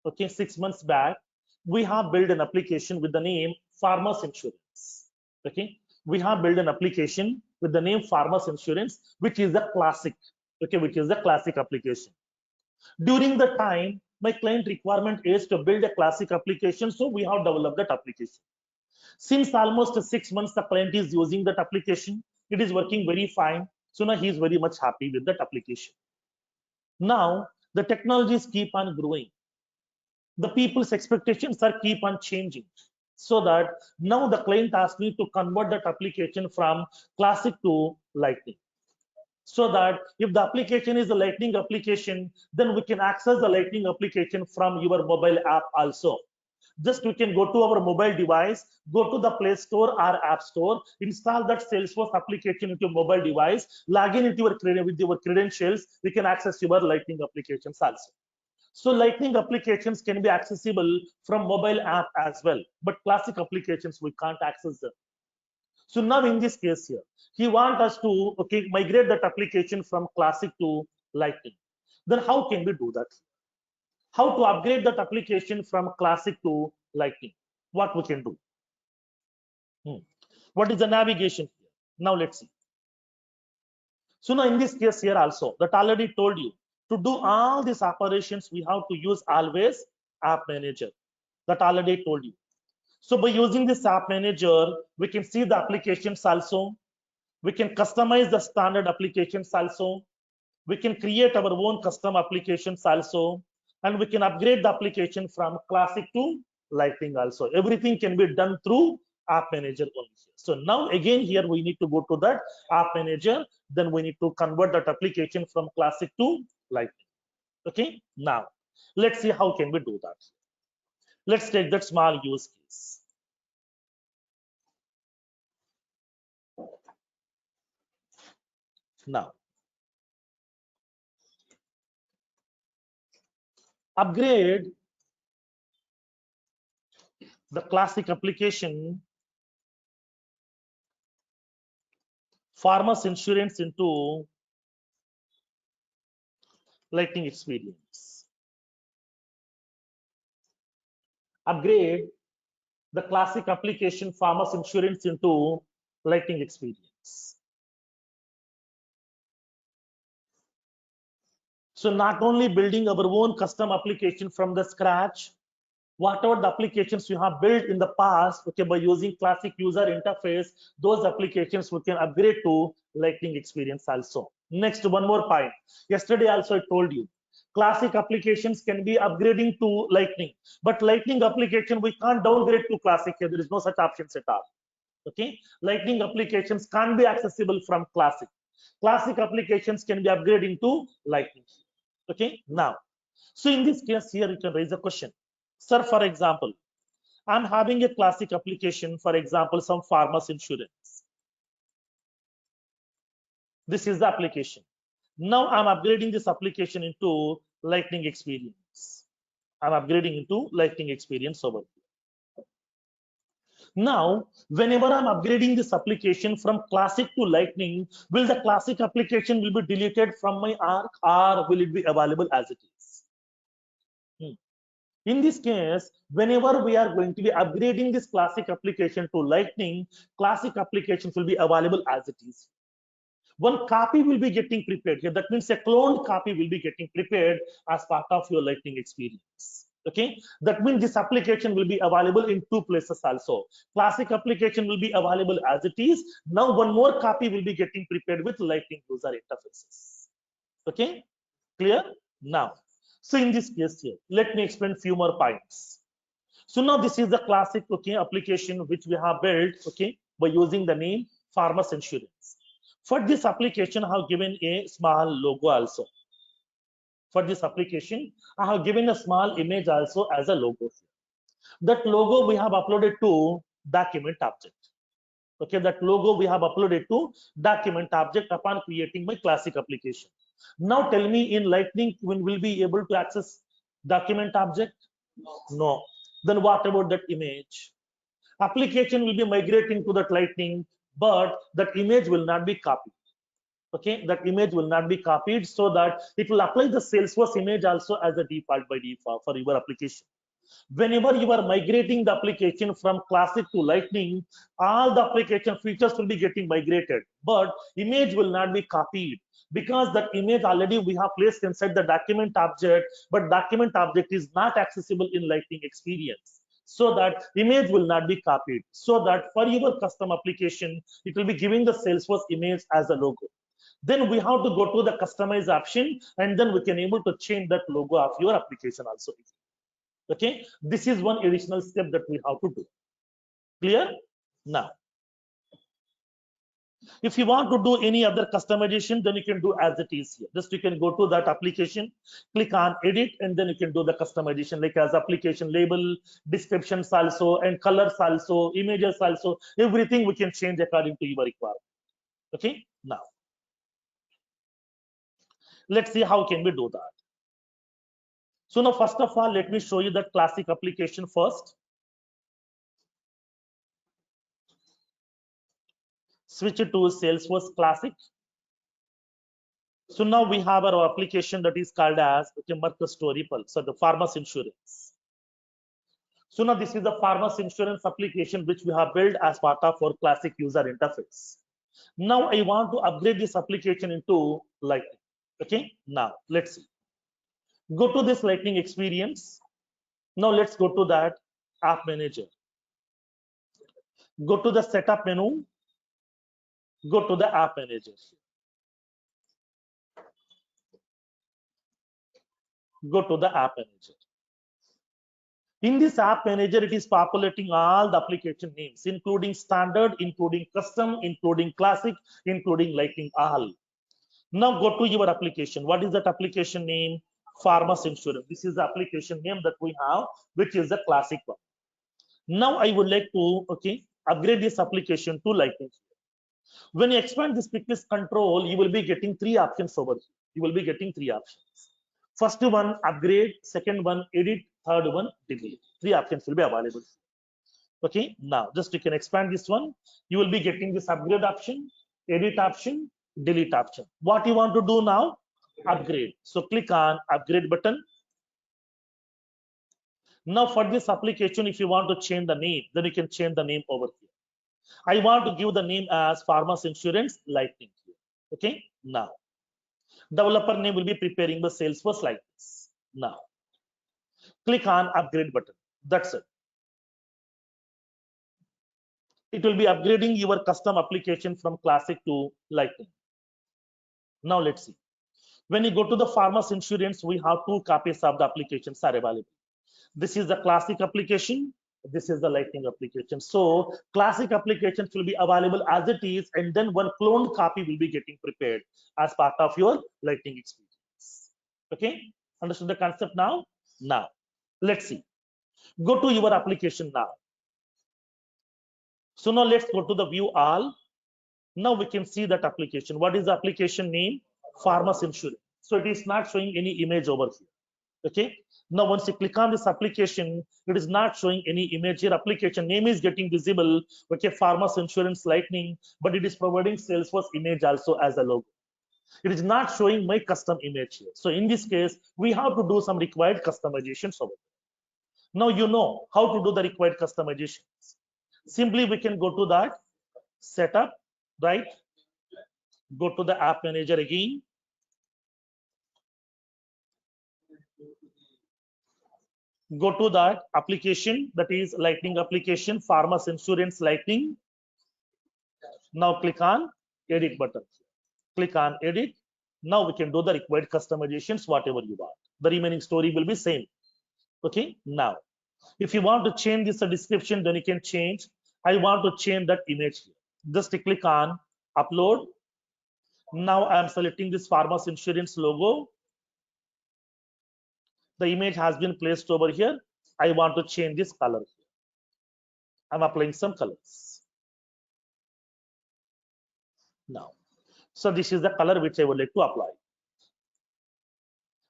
B: Okay, 6 months back, we have built an application with the name Farmers Insurance. Okay, we have built an application with the name Farmers Insurance, which is a classic. Okay, which is a classic application. During the time, my client requirement is to build a classic application, so we have developed that application. Since almost 6 months, the client is using that application. It is working very fine. So now he is very much happy with that application. Now the technologies keep on growing. The people's expectations are keep on changing. So that now the client asks me to convert that application from classic to Lightning. So that if the application is a Lightning application, then we can access the Lightning application from your mobile app also. Just we can go to our mobile device, go to the Play Store or App Store, install that Salesforce application into your mobile device, log in into with your credentials, we can access your Lightning applications also. So Lightning applications can be accessible from mobile app as well, but classic applications we can't access them. So now in this case here, he wants us to migrate that application from classic to Lightning. Then how can we do that? How to upgrade that application from classic to Lightning? What we can do? What is the navigation here? Now let's see. So now in this case here also, that already told you, to do all these operations, we have to use always App Manager. That already told you. So by using this App Manager, we can see the applications also. We can customize the standard applications also. We can create our own custom applications also. And we can upgrade the application from classic to Lightning also. Everything can be done through App Manager only. So now again here we need to go to that App Manager. Then we need to convert that application from classic to Lightning. Okay, now let's see how can we do that. Let's take that small use case. Now upgrade the classic application Farmers Insurance into Lightning Experience. Upgrade the classic application Farmers Insurance into Lightning Experience. So not only building our own custom application from the scratch, whatever the applications you have built in the past, by using classic user interface, those applications we can upgrade to Lightning Experience also. Next, one more point. Yesterday also I told you, classic applications can be upgrading to Lightning, but Lightning application we can't downgrade to classic here. There is no such options at all. Okay, Lightning applications can't be accessible from classic. Classic applications can be upgraded into Lightning. Okay, now, so in this case here you can raise a question. Sir, for example, I'm having a classic application, for example, some Farmers Insurance. This is the application. Now I'm upgrading this application into Lightning Experience. I'm upgrading into Lightning Experience over here. Now, whenever I'm upgrading this application from classic to Lightning, will the classic application will be deleted from my arc or will it be available as it is? In this case, whenever we are going to be upgrading this classic application to Lightning, classic applications will be available as it is. one copy will be getting prepared here. That means a cloned copy will be getting prepared as part of your Lightning experience. Okay, that means this application will be available in two places also. Classic application will be available as it is. Now one more copy will be getting prepared with Lightning user interfaces. Okay, clear? Now, so in this case here, let me explain few more points. So now this is the classic application which we have built by using the name Farmers Insurance. For this application, I have given a small logo also. For this application, I have given a small image also as a logo. That logo we have uploaded to document object. Okay, that logo we have uploaded to document object upon creating my classic application. Now tell me, in Lightning, when will be able to access document object? No. Then what about that image? Application will be migrating to that Lightning, but that image will not be copied. Okay, that image will not be copied, so that it will apply the Salesforce image also as a default by default for your application. Whenever you are migrating the application from classic to Lightning, all the application features will be getting migrated, but image will not be copied, because that image already we have placed inside the document object, but document object is not accessible in Lightning experience. So that image will not be copied, so that for your custom application, it will be giving the Salesforce image as a logo. Then we have to go to the customize option, and then we can able to change that logo of your application also. Okay, this is one additional step that we have to do. Clear? Now, if you want to do any other customization, then you can do as it is here. Just you can go to that application, click on edit, and then you can do the customization, like as application label, descriptions also, and colors also, images also, everything we can change according to your requirement. Okay, now let's see how can we do that. So now, first of all, let me show you that classic application first. Switch it to Salesforce Classic. So now we have our application that is called as Marcus to Ripple. So the Farmers Insurance. So now this is the Farmers Insurance application which we have built as part of our classic user interface. Now I want to upgrade this application into Lightning. Okay, now let's see. Go to this Lightning experience. Now let's go to that App Manager. Go to the Setup menu. Go to the App Manager. Go to the App Manager. In this App Manager, it is populating all the application names, including standard, including custom, including classic, including Lightning all. Now go to your application. What is that application name? Farmers Insurance. This is the application name that we have, which is the classic one. Now I would like to upgrade this application to Lightning. When you expand this quickness control, you will be getting three options over here. You will be getting three options. First one, upgrade. Second one, edit. Third one, delete. Three options will be available. Okay, now just you can expand this one. You will be getting this upgrade option, edit option, delete option. What you want to do now? Upgrade. So click on upgrade button. Now for this application, if you want to change the name, then you can change the name over here. I want to give the name as Farmers Insurance Lightning here. Okay, now developer name will be preparing the Salesforce like this. Now click on upgrade button. That's it. It will be upgrading your custom application from classic to Lightning. Now let's see. When you go to the Farmers Insurance, we have two copies of the applications are available. This is the classic application. This is the Lightning application. So classic applications will be available as it is, and then one cloned copy will be getting prepared as part of your Lightning experience. Okay, understood the concept now? Now let's see. Go to your application now. So now let's go to the view all. Now we can see that application. What is the application name? Farmers Insurance. So it is not showing any image over here. Okay, now once you click on this application, it is not showing any image here. Application name is getting visible. Okay, Farmers Insurance Lightning, but it is providing Salesforce image also as a logo. It is not showing my custom image here. So in this case, we have to do some required customizations over there. Now you know how to do the required customizations. Simply we can go to that setup, right? Go to the app manager again. Go to that application, that is Lightning application, Farmers Insurance Lightning. Now click on edit button. Click on edit. Now we can do the required customizations, whatever you want. The remaining story will be same. Okay. Now, if you want to change this description, then you can change. I want to change that image here. Just click on upload. Now I am selecting this Farmers Insurance logo. The image has been placed over here. I want to change this color. I'm applying some colors. Now, so this is the color which I would like to apply.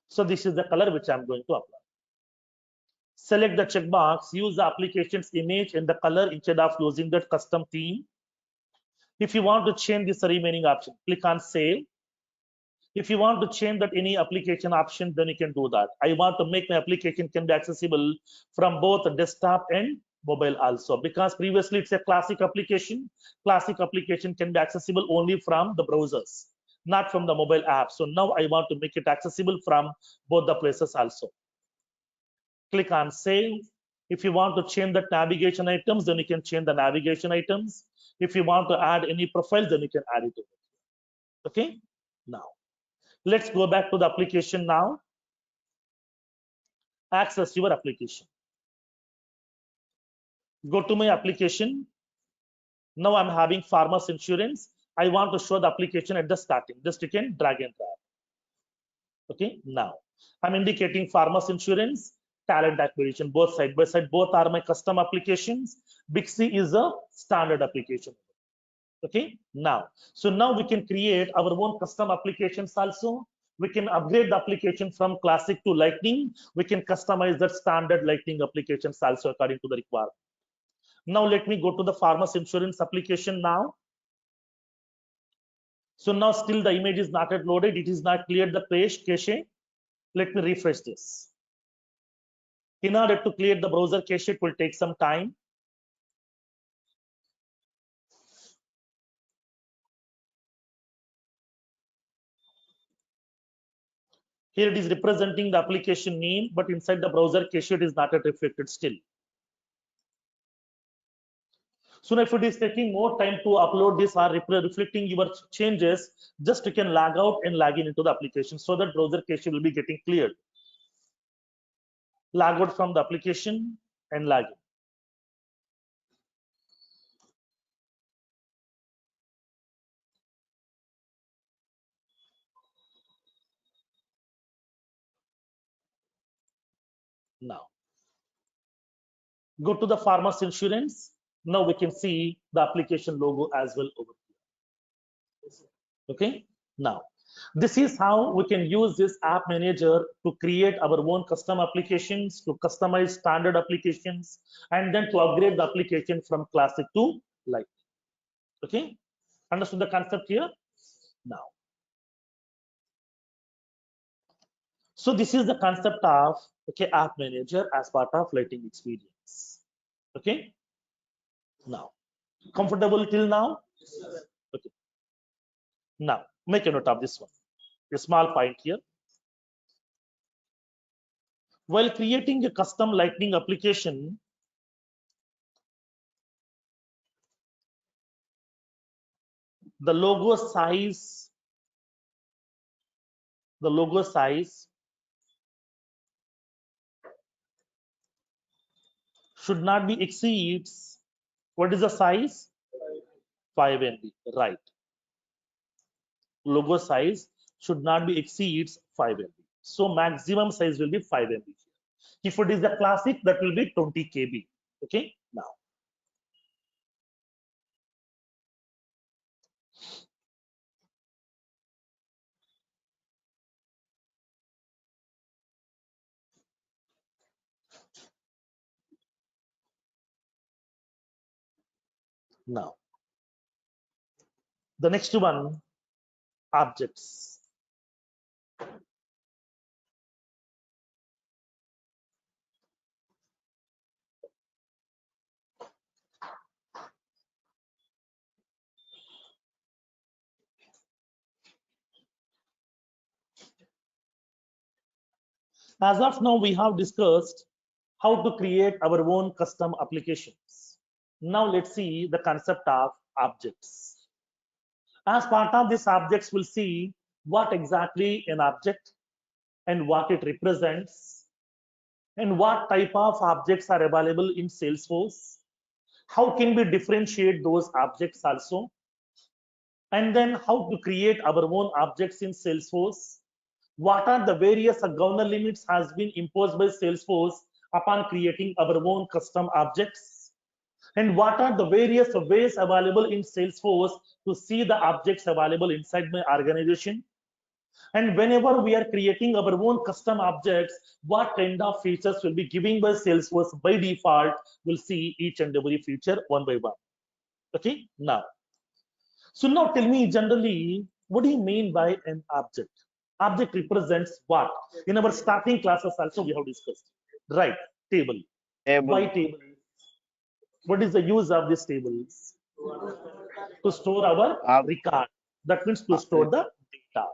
B: So this is the color which I'm going to apply. Select the checkbox, use the application's image and the color instead of using that custom theme. If you want to change this remaining option, click on save. If you want to change that any application option, then you can do that. I want to make my application can be accessible from both desktop and mobile also, because previously it's a classic application. Classic application can be accessible only from the browsers, not from the mobile app. So now I want to make it accessible from both the places also. Click on save. If you want to change the navigation items, then you can change the navigation items. If you want to add any profile, then you can add it. Okay. Now, let's go back to the application now. Access your application. Go to my application. Now I'm having Farmers Insurance. I want to show the application at the starting. Just you can drag and drop. Okay. Now, I'm indicating Farmers Insurance, Talent Acquisition, both side by side. Both are my custom applications. Bixby is a standard application. Okay. Now, so now we can create our own custom applications also. We can upgrade the application from classic to lightning. We can customize that standard lightning applications also according to the requirement. Now let me go to the Farmers Insurance application now. So now still the image is not yet loaded. It is not cleared the cache. Let me refresh this. In order to clear the browser cache, it will take some time. Here it is representing the application name, but inside the browser cache, it is not yet reflected still. So if it is taking more time to upload this or reflecting your changes, just you can log out and log in into the application so that browser cache will be getting cleared. Log out from the application and log in. Now, go to the Farmers Insurance. Now we can see the application logo as well over here. Okay. Now, this is how we can use this app manager to create our own custom applications, to customize standard applications, and then to upgrade the application from classic to light. Okay. Understood the concept here? Now, so this is the concept of app manager as part of lighting experience. Okay. Now, comfortable till now? Okay. Now, make a note of this one. A small point here. While creating a custom lightning application, the logo size should not be exceeds, what is the size? 5 MB, right? Logo size should not be exceeds 5 MB. So maximum size will be 5 MB. If it is the classic, that will be 20 KB. Okay. Now, the next one, objects. As of now, we have discussed how to create our own custom applications. Now let's see the concept of objects. As part of these objects, we'll see what exactly an object and what it represents and what type of objects are available in Salesforce. How can we differentiate those objects also? And then how to create our own objects in Salesforce. What are the various governor limits has been imposed by Salesforce upon creating our own custom objects? And what are the various ways available in Salesforce to see the objects available inside my organization? And whenever we are creating our own custom objects, what kind of features will be given by Salesforce by default? We'll see each and every feature one by one. Okay, now. So now tell me generally, what do you mean by an object? Object represents what? In our starting classes also we have discussed. Right, table. Why
C: Table.
B: table? What is the use of this tables? To store our
C: Up.
B: record. That means to store the data.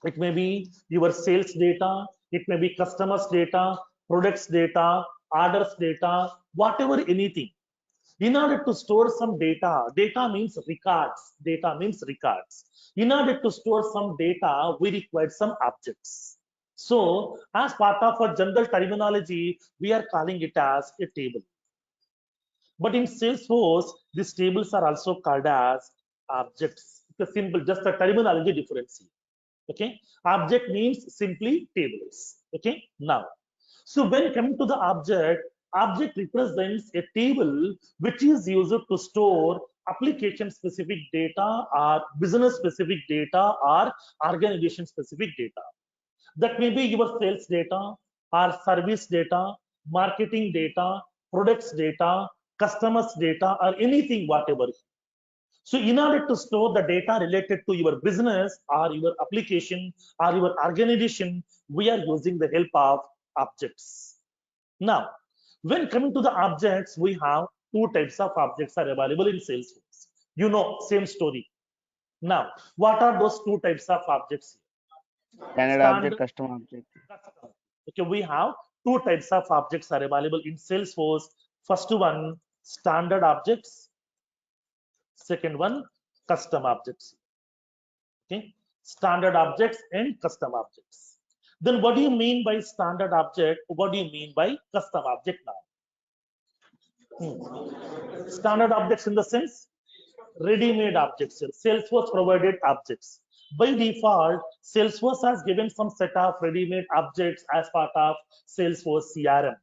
B: It may be your sales data, it may be customers data, products data, orders data, whatever, anything. In order to store some data, data means records, data means records. In order to store some data, we require some objects. So as part of our general terminology, we are calling it as a table. But in Salesforce, these tables are also called as objects. It's a simple, just a terminology difference. Okay, object means simply tables. Okay, now, so when coming to the object, object represents a table which is used to store application specific data or business specific data or organization specific data. That may be your sales data or service data, marketing data, products data, customers data, or anything, whatever. So in order to store the data related to your business or your application or your organization, we are using the help of objects. Now, when coming to the objects, we have two types of objects are available in Salesforce. You know, same story. Now, what are those two types of objects?
C: Standard object,
B: Standard,
C: custom object.
B: custom. Okay, we have two types of objects are available in Salesforce. First one, standard objects. Second one, custom objects. Okay, standard objects and custom objects. Then what do you mean by standard object? What do you mean by custom object now? Standard objects in the sense ready-made objects here. Salesforce provided objects. By default, Salesforce has given some set of ready-made objects as part of Salesforce CRM.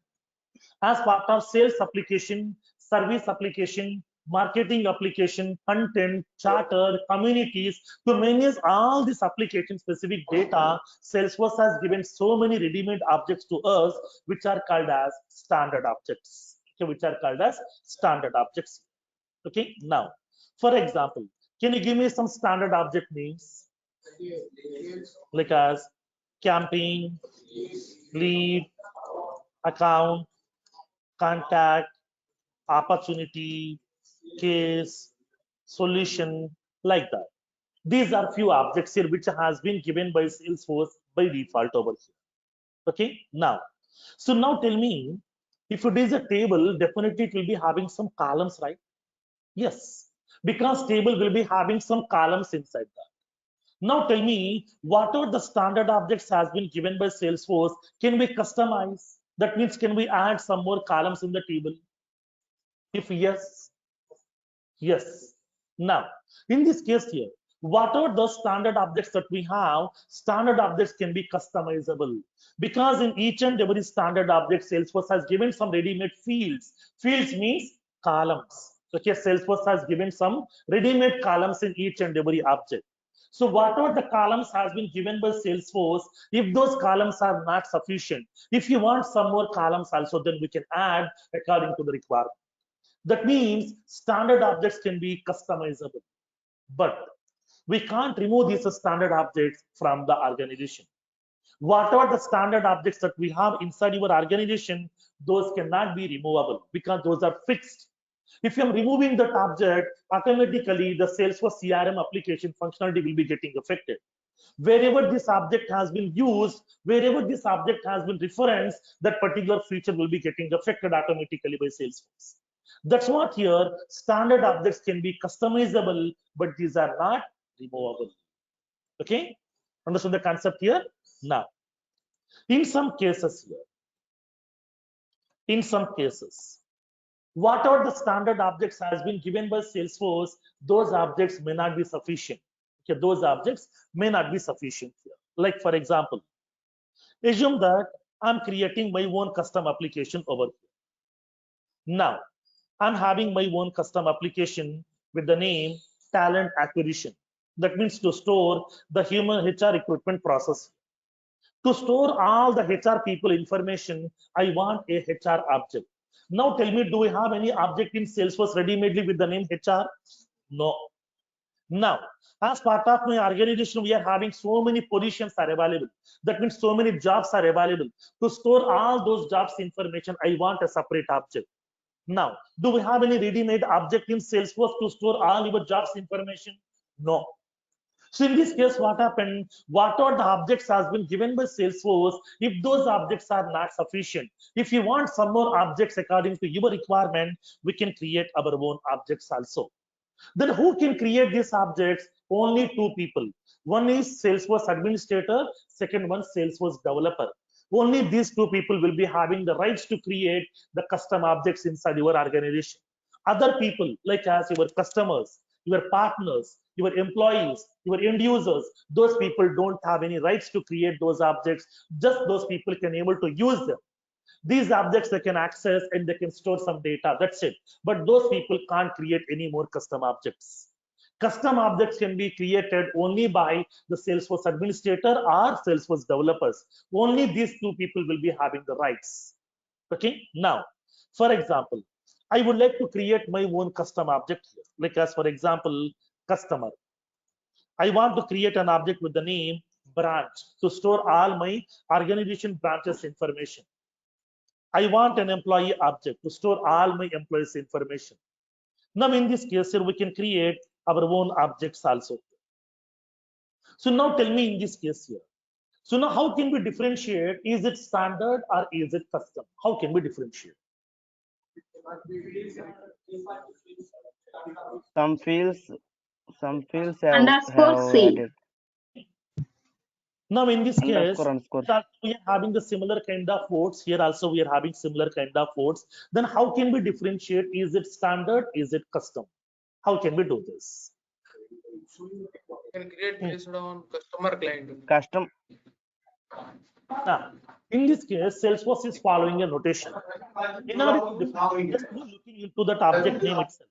B: As part of sales application, service application, marketing application, content, charter, communities, to manage all this application specific data, Salesforce has given so many ready-made objects to us, which are called as standard objects. Okay, which are called as standard objects. Okay, now, for example, can you give me some standard object names? Like as campaign, lead, account, contact, opportunity, case, solution, like that. These are few objects here which has been given by Salesforce by default over here. Okay, now, so now tell me, if it is a table, definitely it will be having some columns, right? Yes, because table will be having some columns inside that. Now tell me, whatever the standard objects has been given by Salesforce, can we customize? That means, can we add some more columns in the table? If yes, yes. Now, in this case here, whatever the standard objects that we have, standard objects can be customizable. Because in each and every standard object, Salesforce has given some ready-made fields. Fields means columns. Okay, Salesforce has given some ready-made columns in each and every object. So whatever the columns has been given by Salesforce, if those columns are not sufficient, if you want some more columns also, then we can add according to the requirement. That means standard objects can be customizable, but we can't remove these standard objects from the organization. Whatever the standard objects that we have inside your organization, those cannot be removable because those are fixed. If I'm removing that object, automatically the Salesforce CRM application functionality will be getting affected. Wherever this object has been used, wherever this object has been referenced, that particular feature will be getting affected automatically by Salesforce. That's what here standard objects can be customizable, but these are not removable. Okay, understand the concept here? Now, in some cases here, in some cases, whatever the standard objects has been given by Salesforce, those objects may not be sufficient. Okay, those objects may not be sufficient here. Like for example, assume that I'm creating my own custom application over here. Now, I'm having my own custom application with the name talent acquisition. That means to store the human HR recruitment process. To store all the HR people information, I want a HR object. Now tell me, do we have any object in Salesforce ready-madely with the name HR? No. Now, as part of my organization, we are having so many positions are available. That means so many jobs are available. To store all those jobs information, I want a separate object. Now, do we have any ready-made object in Salesforce to store all your jobs information? No. So in this case, what happened? Whatever the objects has been given by Salesforce, if those objects are not sufficient, if you want some more objects according to your requirement, we can create our own objects also. Then who can create these objects? Only two people. One is Salesforce administrator, second one Salesforce developer. Only these two people will be having the rights to create the custom objects inside your organization. Other people, like as your customers, your partners, your employees, your end users, those people don't have any rights to create those objects. Just those people can able to use them. These objects they can access and they can store some data. That's it. But those people can't create any more custom objects. Custom objects can be created only by the Salesforce administrator or Salesforce developers. Only these two people will be having the rights. Okay. Now, for example, I would like to create my own custom object here. Like as for example, customer. I want to create an object with the name branch to store all my organization branches information. I want an employee object to store all my employees information. Now in this case here we can create our own objects also. So now tell me in this case here. So now how can we differentiate? Is it standard or is it custom? How can we differentiate?
C: Some fields
D: Underscore
C: have
D: C.
C: added
B: Now in this case,
C: underscore.
B: we are having the similar kind of words. Here also we are having similar kind of words. Then how can we differentiate? Is it standard? Is it custom? How can we do this?
E: Can create based on customer client.
C: Custom.
B: Now, in this case, Salesforce is following a notation. In order to differentiate, just by looking into that object name itself.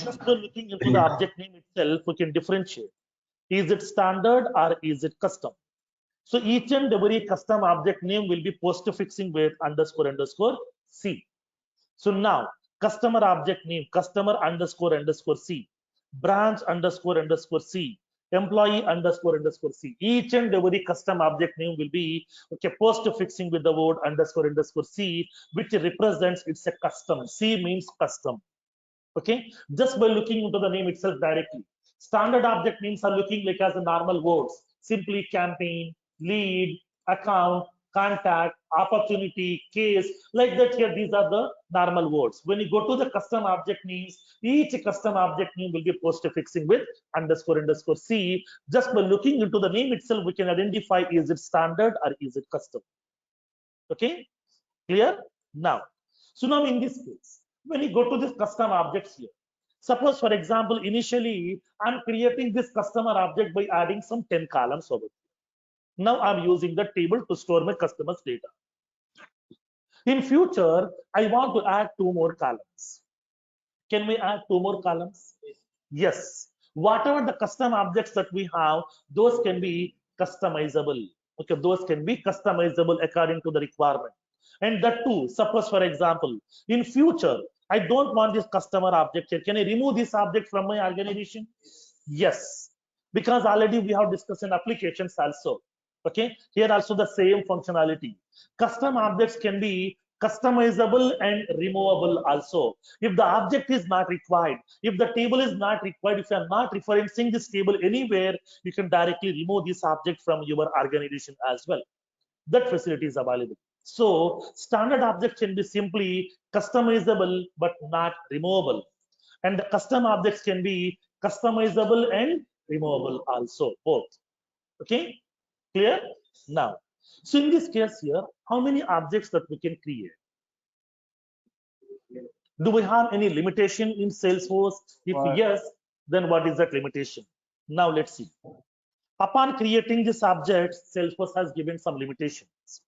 B: Just by looking into the object name itself, we can differentiate. Is it standard or is it custom? So each and every custom object name will be postfixing with underscore underscore C. So now customer object name, customer underscore underscore C, branch underscore underscore C, employee underscore underscore C. Each and every custom object name will be okay postfixing with the word underscore underscore C, which represents it's a custom. C means custom. Okay, just by looking into the name itself directly. Standard object names are looking like as a normal words, simply campaign, lead, account, contact, opportunity, case, like that here. These are the normal words. When you go to the custom object names, each custom object name will be postfixing with underscore underscore C. Just by looking into the name itself, we can identify is it standard or is it custom. Okay, clear? Now, so now in this case, when you go to this custom objects here, suppose for example, initially I'm creating this customer object by adding some 10 columns over here. Now I'm using the table to store my customers data. In future, I want to add 2 more columns. Can we add 2 more columns? Yes. Whatever the custom objects that we have, those can be customizable. Okay, those can be customizable according to the requirement. And that too, suppose for example, in future, I don't want this customer object here. Can I remove this object from my organization? Yes, because already we have discussed in applications also. Okay, here also the same functionality. Custom objects can be customizable and removable also. If the object is not required, if the table is not required, if you are not referencing this table anywhere, you can directly remove this object from your organization as well. That facility is available. So standard object can be simply customizable but not removable. And the custom objects can be customizable and removable also, both. Okay, clear? Now, so in this case here, how many objects that we can create? Do we have any limitation in Salesforce? If yes, then what is that limitation? Now let's see. Upon creating this object, Salesforce has given some limitations.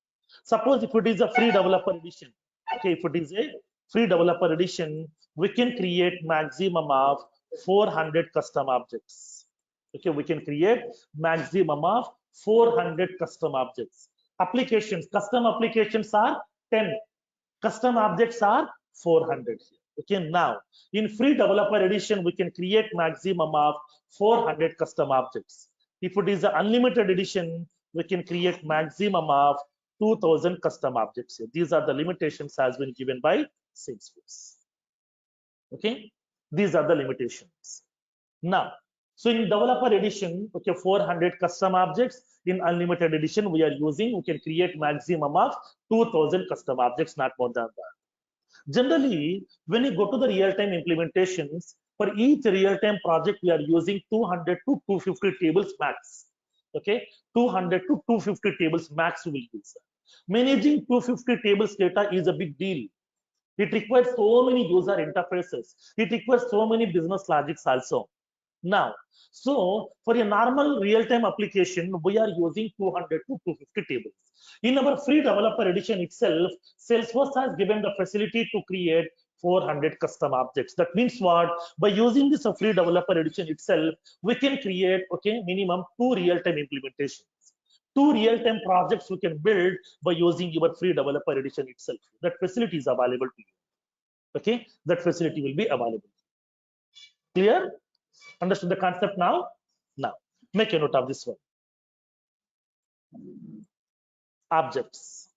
B: Suppose if it is a free developer edition, okay, if it is a free developer edition, we can create maximum of 400 custom objects. Okay, we can create maximum of 400 custom objects. Applications, custom applications are 10. Custom objects are 400 here. Okay, now in free developer edition, we can create maximum of 400 custom objects. If it is an unlimited edition, we can create maximum of 2000 custom objects here. These are the limitations has been given by Salesforce. Okay, these are the limitations. Now, so in developer edition, okay, 400 custom objects. In unlimited edition, we are using, we can create maximum of 2000 custom objects, not more than that. Generally, when you go to the real-time implementations, for each real-time project, we are using 200 to 250 tables max. Okay, 200 to 250 tables max we will use. Managing 250 tables data is a big deal. It requires so many user interfaces. It requires so many business logics also. Now, so for a normal real-time application, we are using 200 to 250 tables. In our free developer edition itself, Salesforce has given the facility to create 400 custom objects. That means what? By using this free developer edition itself, we can create, okay, minimum 2 real-time implementations. 2 real-time projects we can build by using your free developer edition itself. That facility is available to you. Okay, that facility will be available. Clear? Understood the concept now? Now, make a note of this one. Objects.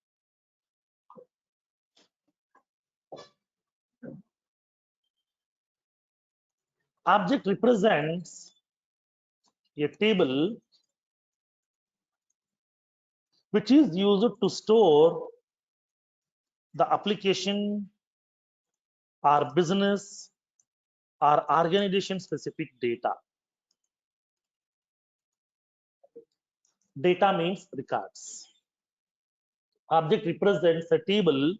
B: Object represents a table which is used to store the application or business or organization specific data. Data means records. Object represents a table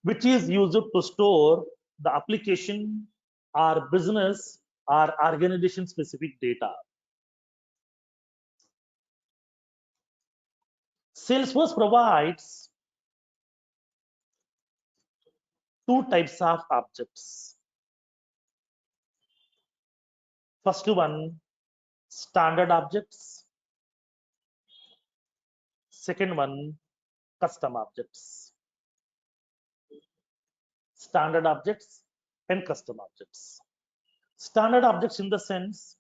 B: which is used to store the application or business or organization specific data. Salesforce provides 2 types of objects. First one, standard objects. Second one, custom objects. Standard objects and custom objects. Standard objects in the sense,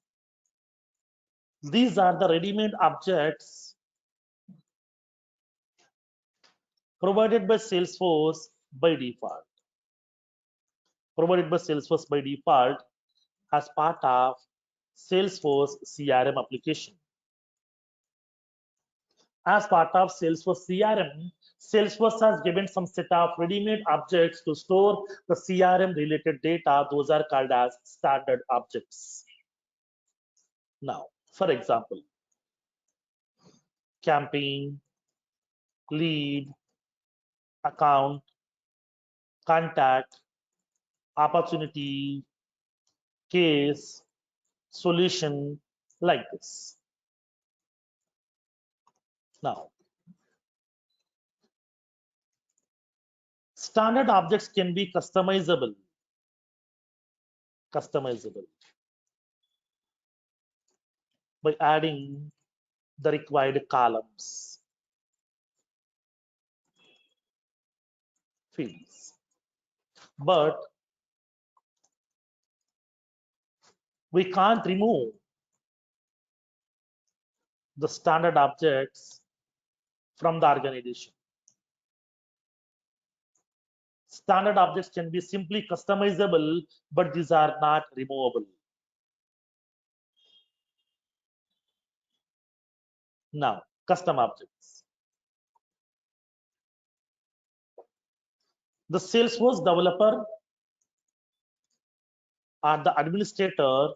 B: these are the ready-made objects provided by Salesforce by default. Provided by Salesforce by default as part of Salesforce CRM application. As part of Salesforce CRM, Salesforce has given some set of ready-made objects to store the CRM related data. Those are called as standard objects. Now, for example, campaign, lead, account, contact, opportunity, case, solution, like this. Now, standard objects can be customizable. By adding the required columns, fields. But we can't remove the standard objects from the organization. Standard objects can be simply customizable, but these are not removable. Now, custom objects. The Salesforce developer or the administrator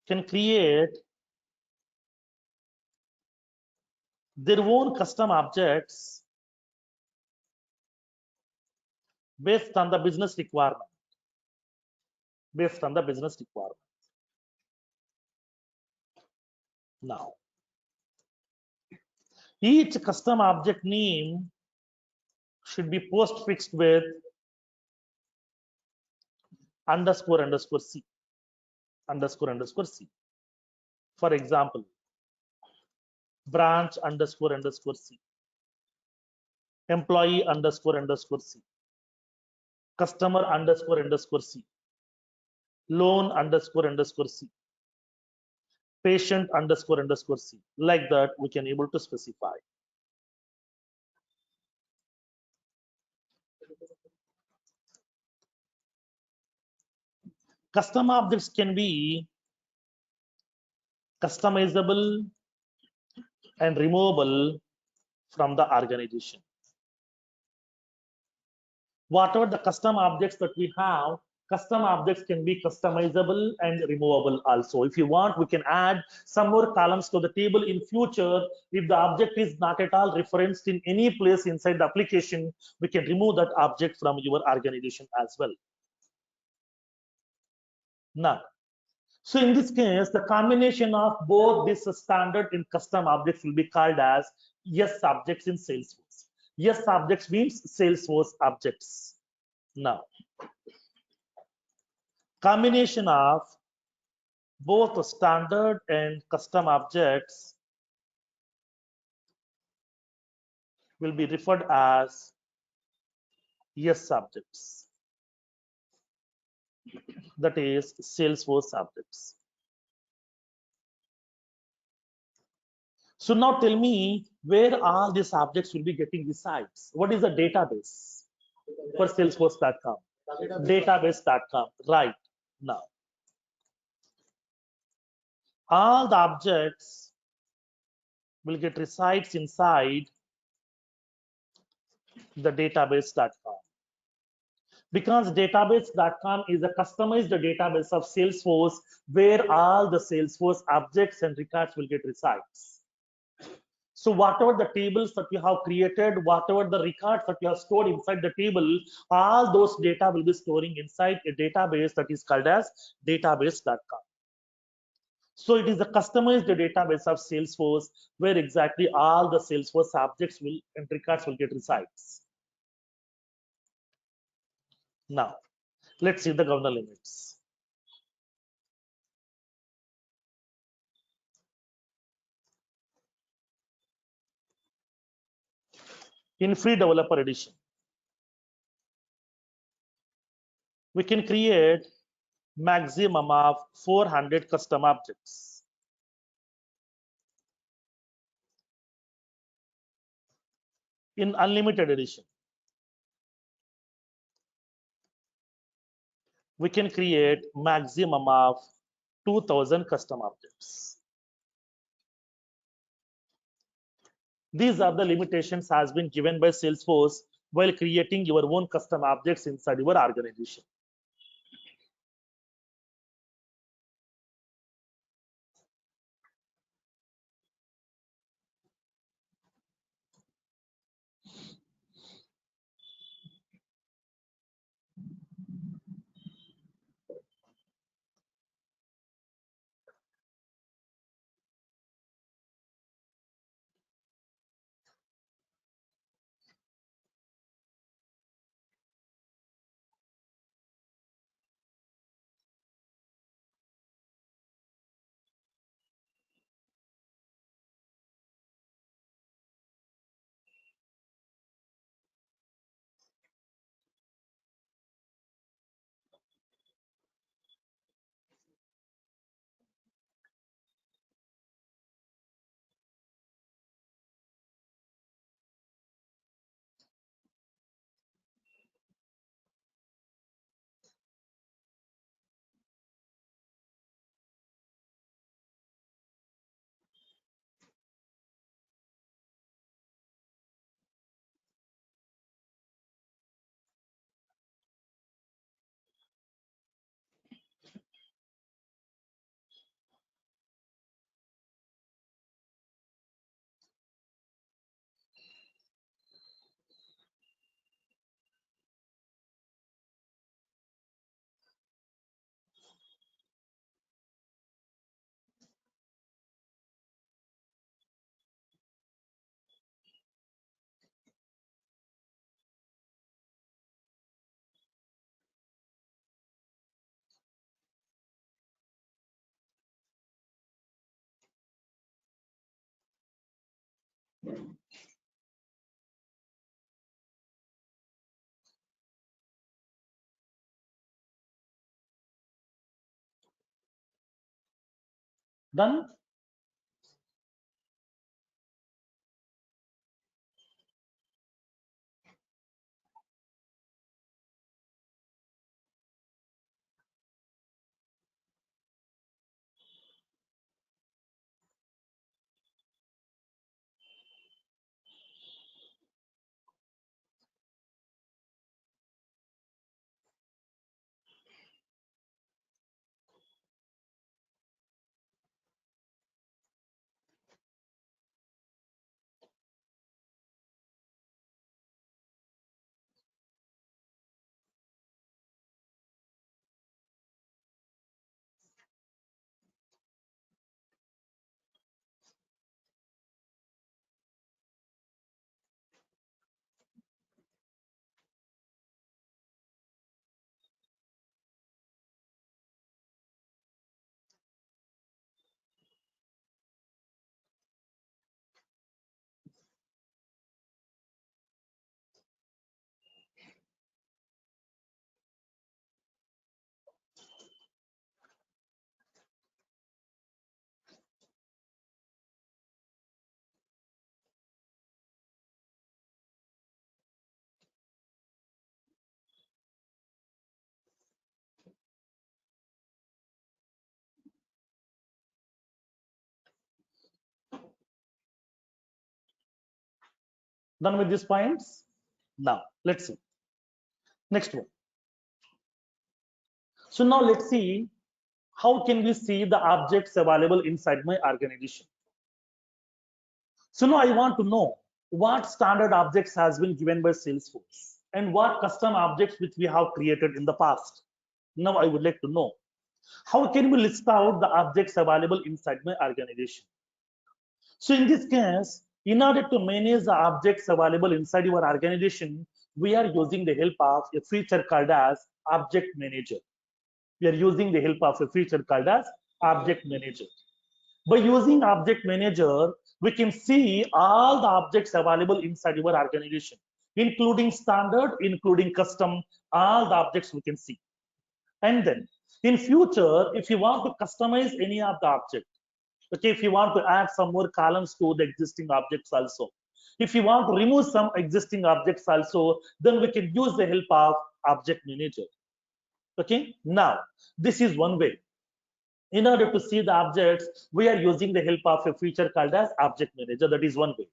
B: can create their own custom objects based on the business requirement. Based on the business requirement. Now, each custom object name should be postfixed with underscore underscore C. Underscore underscore C. For example, branch underscore underscore C. Employee underscore underscore C. Customer underscore underscore C. Loan underscore underscore C. Patient underscore underscore C. Like that, we can able to specify. Custom objects can be customizable and removable from the organization. Whatever the custom objects that we have, custom objects can be customizable and removable also. If you want, we can add some more columns to the table in future. If the object is not at all referenced in any place inside the application, we can remove that object from your organization as well. Now, so in this case, the combination of both this standard and custom objects will be called as S objects in Salesforce. S objects means Salesforce objects. Now, combination of both standard and custom objects will be referred as S objects. That is Salesforce objects. So now tell me where all these objects will be getting resides. What is the database for Salesforce.com? Database.com. Right. Now, all the objects will get resides inside the database.com. Because database.com is a customized database of Salesforce where all the Salesforce objects and records will get resides. So whatever the tables that you have created, whatever the records that you have stored inside the table, all those data will be storing inside a database that is called as database.com. So it is a customized database of Salesforce where exactly all the Salesforce objects will and records will get resides. Now, let's see the governor limits. In free developer edition, we can create maximum of 400 custom objects. In unlimited edition, we can create maximum of 2000 custom objects. These are the limitations has been given by Salesforce while creating your own custom objects inside your organization. Done. Done with these points. Now let's see next one. So now let's see how can we see the objects available inside my organization. So now I want to know what standard objects has been given by Salesforce and what custom objects which we have created in the past. Now I would like to know how can we list out the objects available inside my organization. So in this case, in order to manage the objects available inside your organization, we are using the help of a feature called as Object Manager. We are using the help of a feature called as Object Manager. By using Object Manager, we can see all the objects available inside your organization, including standard, including custom, all the objects we can see. And then in future, if you want to customize any of the object, okay, if you want to add some more columns to the existing objects also, if you want to remove some existing objects also, then we can use the help of Object Manager. Okay, now this is one way. In order to see the objects, we are using the help of a feature called as Object Manager. That is one way.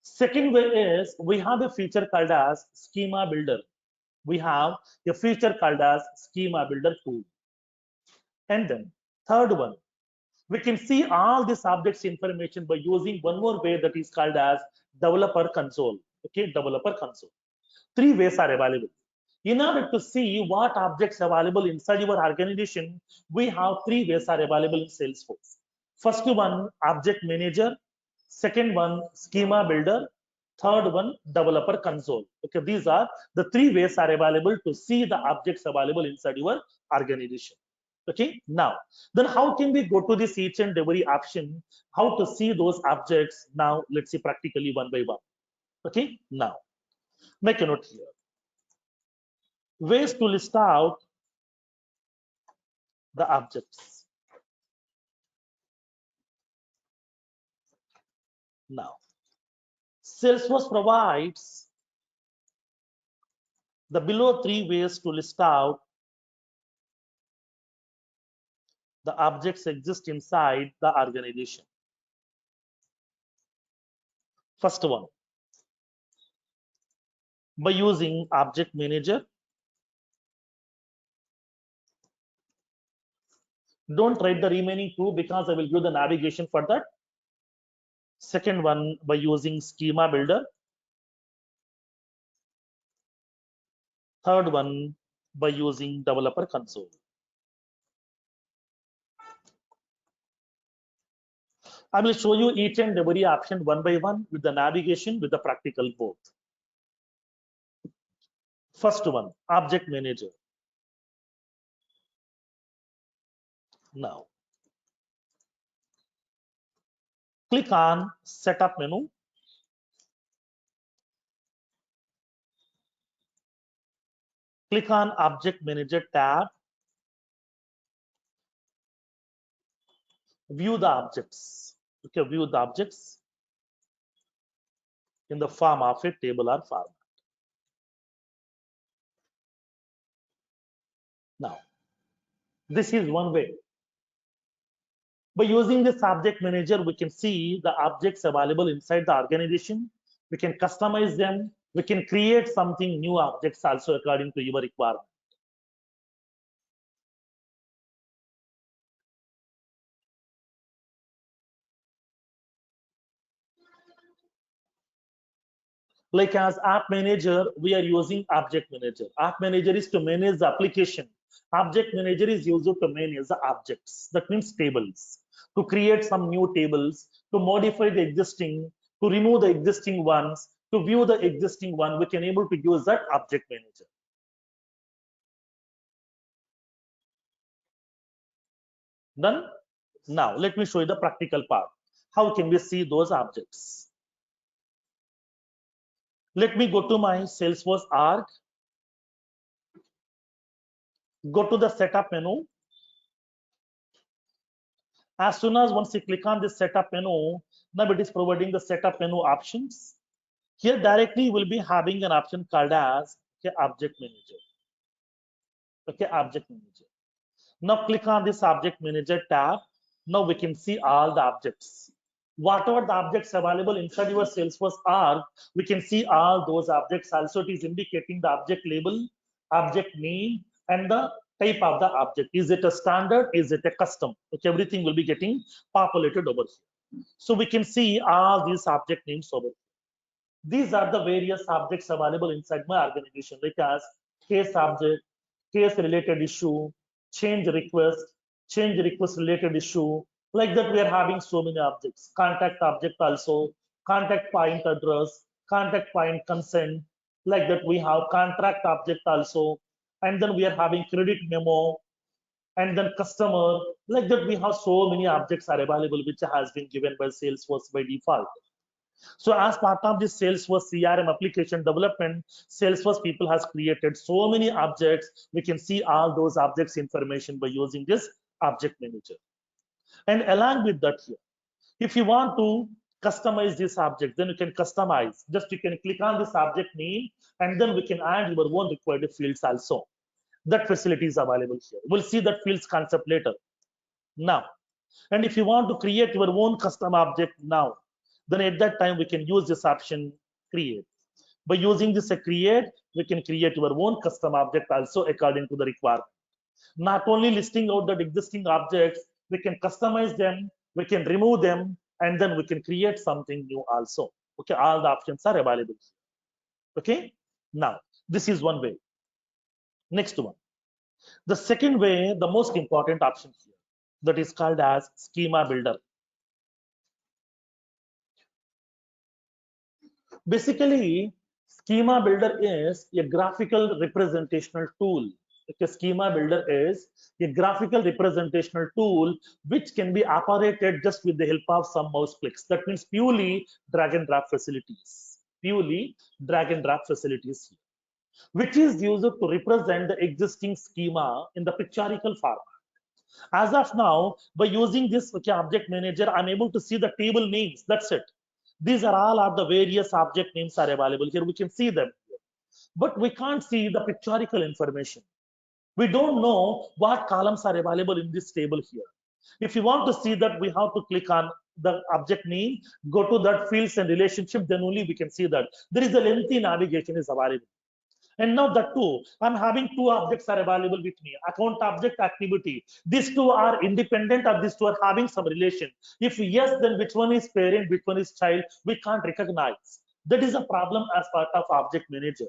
B: Second way is we have a feature called as Schema Builder. We have a feature called as Schema Builder tool. And then third one, we can see all this objects information by using one more way that is called as Developer Console. Okay, Developer Console. Three ways are available. In order to see what objects available inside your organization, we have three ways are available in Salesforce. First one, Object Manager. Second one, Schema Builder. Third one, Developer Console. Okay, these are the three ways are available to see the objects available inside your organization. Okay, now then how can we go to this each and every option, how to see those objects? Now let's see practically one by one. Okay, now make a note here. Ways to list out the objects. Now Salesforce provides the below three ways to list out the objects exist inside the organization. First one, by using Object Manager. Don't write the remaining two because I will give the navigation for that. Second one, by using Schema Builder. Third one, by using Developer Console. I will show you each and every option one by one with the navigation with the practical both. First one, Object Manager. Now, click on Setup menu. Click on Object Manager tab. View the objects. Okay, view the objects in the form of a table or format. Now, this is one way. By using this object manager, we can see the objects available inside the organization. We can customize them. We can create something new objects also according to your requirement. Like as app manager, we are using object manager. App manager is to manage the application. Object manager is used to manage the objects. That means tables. To create some new tables, to modify the existing, to remove the existing ones, to view the existing one, we can able to use that object manager. Done? Now, let me show you the practical part. How can we see those objects? Let me go to my Salesforce org. Go to the setup menu. As soon as once you click on this setup menu, now it is providing the setup menu options. Here directly we'll be having an option called as object manager. Okay, object manager. Now click on this object manager tab. Now we can see all the objects. Whatever the objects available inside your Salesforce org, we can see all those objects. Also, it is indicating the object label, object name, and the type of the object. Is it a standard? Is it a custom? Okay, everything will be getting populated over here. So we can see all these object names over here. These are the various objects available inside my organization, like as case object, case related issue, change request related issue. Like that, we are having so many objects. Contact object also, contact point address, contact point consent. Like that, we have contract object also, and then we are having credit memo, and then customer. Like that, we have so many objects are available, which has been given by Salesforce by default. So as part of this Salesforce CRM application development, Salesforce people has created so many objects. We can see all those objects information by using this object manager. And along with that here, if you want to customize this object, then you can customize. Just you can click on this object name, and then we can add your own required fields also. That facility is available here. We'll see that fields concept later. Now, and if you want to create your own custom object now, then at that time we can use this option create. By using this create, we can create your own custom object also according to the requirement. Not only listing out the existing objects, we can customize them, we can remove them, and then we can create something new also. Okay, all the options are available. Okay, now this is one way. Next one. The second way, the most important option here, that is called as schema builder. Basically, schema builder is a graphical representational tool. A schema builder is a graphical representational tool which can be operated just with the help of some mouse clicks. That means purely drag and drop facilities. Purely drag and drop facilities, which is used to represent the existing schema in the pictorial format. As of now, by using this object manager, I'm able to see the table names. That's it. These are all of the various object names are available here. We can see them, but we can't see the pictorial information. We don't know what columns are available in this table here. If you want to see that, we have to click on the object name, go to that fields and relationship, then only we can see that. There is a lengthy navigation is available. And now the two, I'm having two objects are available with me, account object activity. These two are independent, or these two are having some relation. If yes, then which one is parent, which one is child, we can't recognize. That is a problem as part of object manager.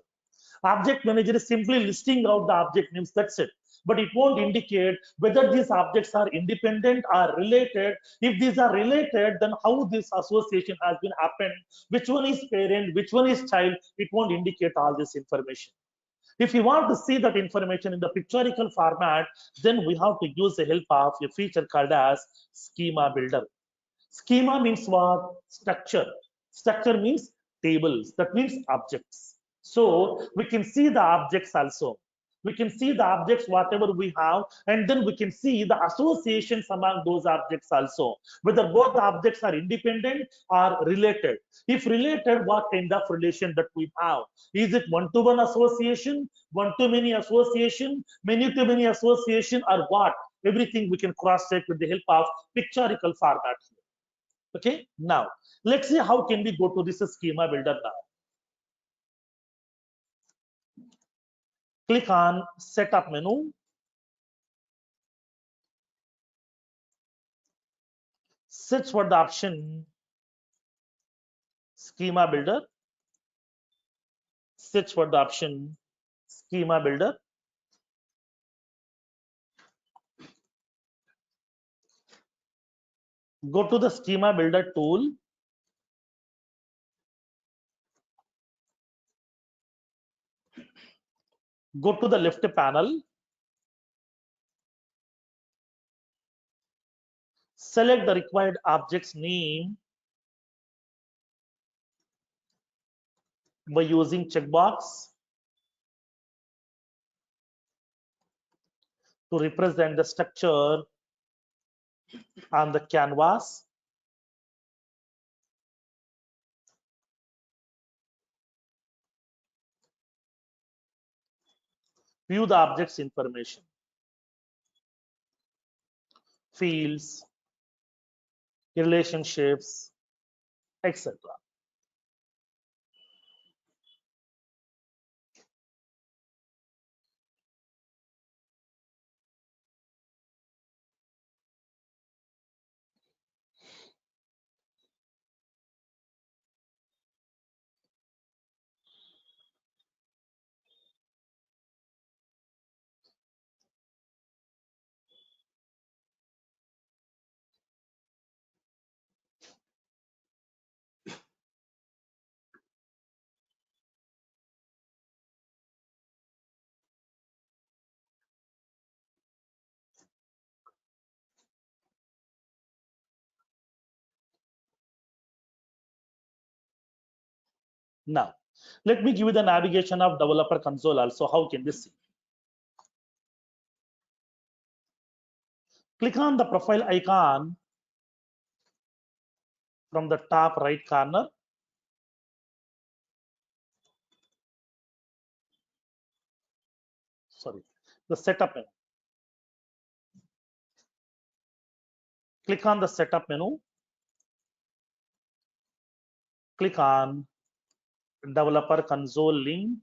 B: Object manager is simply listing out the object names, that's it. But it won't indicate whether these objects are independent or related. If these are related, then how this association has been happened, which one is parent, which one is child, it won't indicate all this information. If you want to see that information in the pictorial format, then we have to use the help of a feature called as schema builder. Schema means what? Structure. Structure means tables. That means objects. So we can see the objects also. We can see the objects whatever we have, and then we can see the associations among those objects also, whether both the objects are independent or related. If related, what kind of relation that we have? Is it one-to-one association, one-to-many association, many-to-many association, or what? Everything we can cross-check with the help of pictorial format. Okay, now let's see how can we go to this schema builder now. Click on setup menu, search for the option schema builder, search for the option schema builder. Go to the schema builder tool. Go to the left panel. Select the required object's name by using checkbox to represent the structure on the canvas. View the object's information, fields, relationships, etc. Now, let me give you the navigation of developer console also. How can we see? Click on the profile icon from the top right corner. Sorry, the setup menu. Click on the setup menu. Click on developer console link.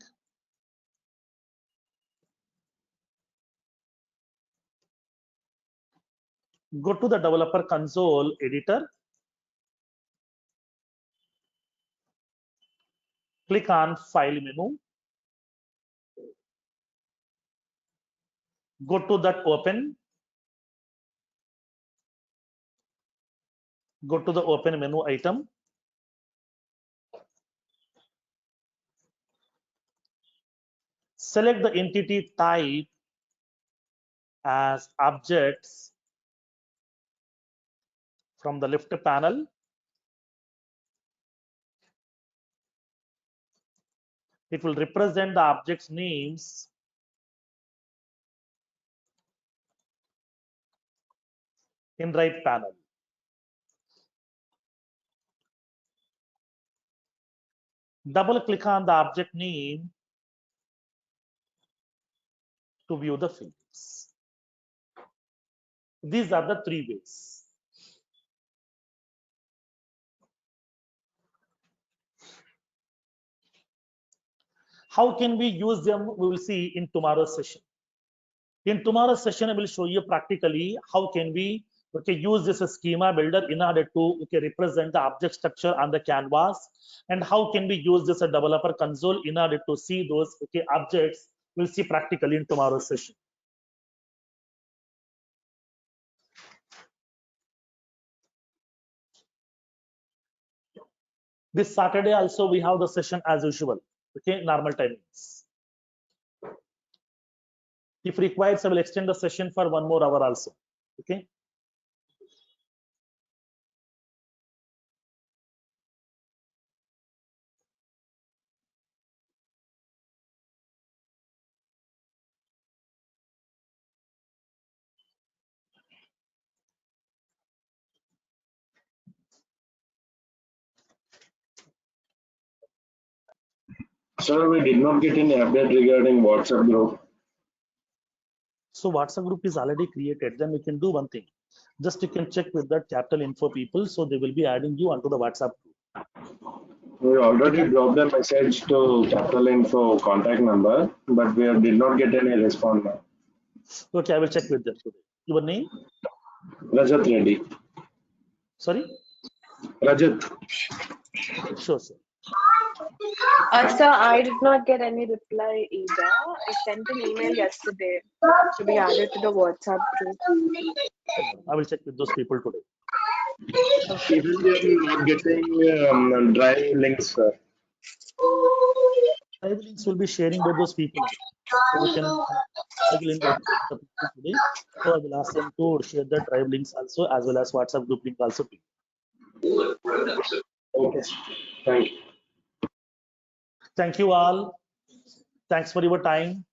B: Go to the developer console editor. Click on file menu. Go to that open. Go to the open menu item. Select the entity type as objects from the left panel. It will represent the object's names in right panel. Double click on the object name to view the fields. These are the three ways. How can we use them? We will see in tomorrow's session. In tomorrow's session, I will show you practically how can we use this schema builder in order to represent the object structure on the canvas, and how can we use this developer console in order to see those objects. We'll see practically in tomorrow's session. This Saturday also we have the session as usual. Okay, normal timings. If required, I will extend the session for 1 more hour also. Okay.
C: Sir, we did not get any update regarding WhatsApp group.
B: So WhatsApp group is already created. Then we can do one thing. Just you can check with the capital info people, so they will be adding you onto the WhatsApp group.
C: We already dropped a message to Capital Info contact number, but we did not get any response.
B: Okay, I will check with them today. Your name?
C: Rajat Reddy.
B: Sorry?
C: Rajat.
B: Sure, sir.
F: Sir, I did not get any reply either. I sent an email yesterday to be added to the WhatsApp group.
B: I will check with those people today.
C: Even we are not getting drive links, sir.
B: Drive links will be sharing by those people. So we can, I will invite the people today. So I will ask them to share the drive links also, as well as WhatsApp group link also.
C: Okay. Thank you.
B: Thank you all. Thanks for your time.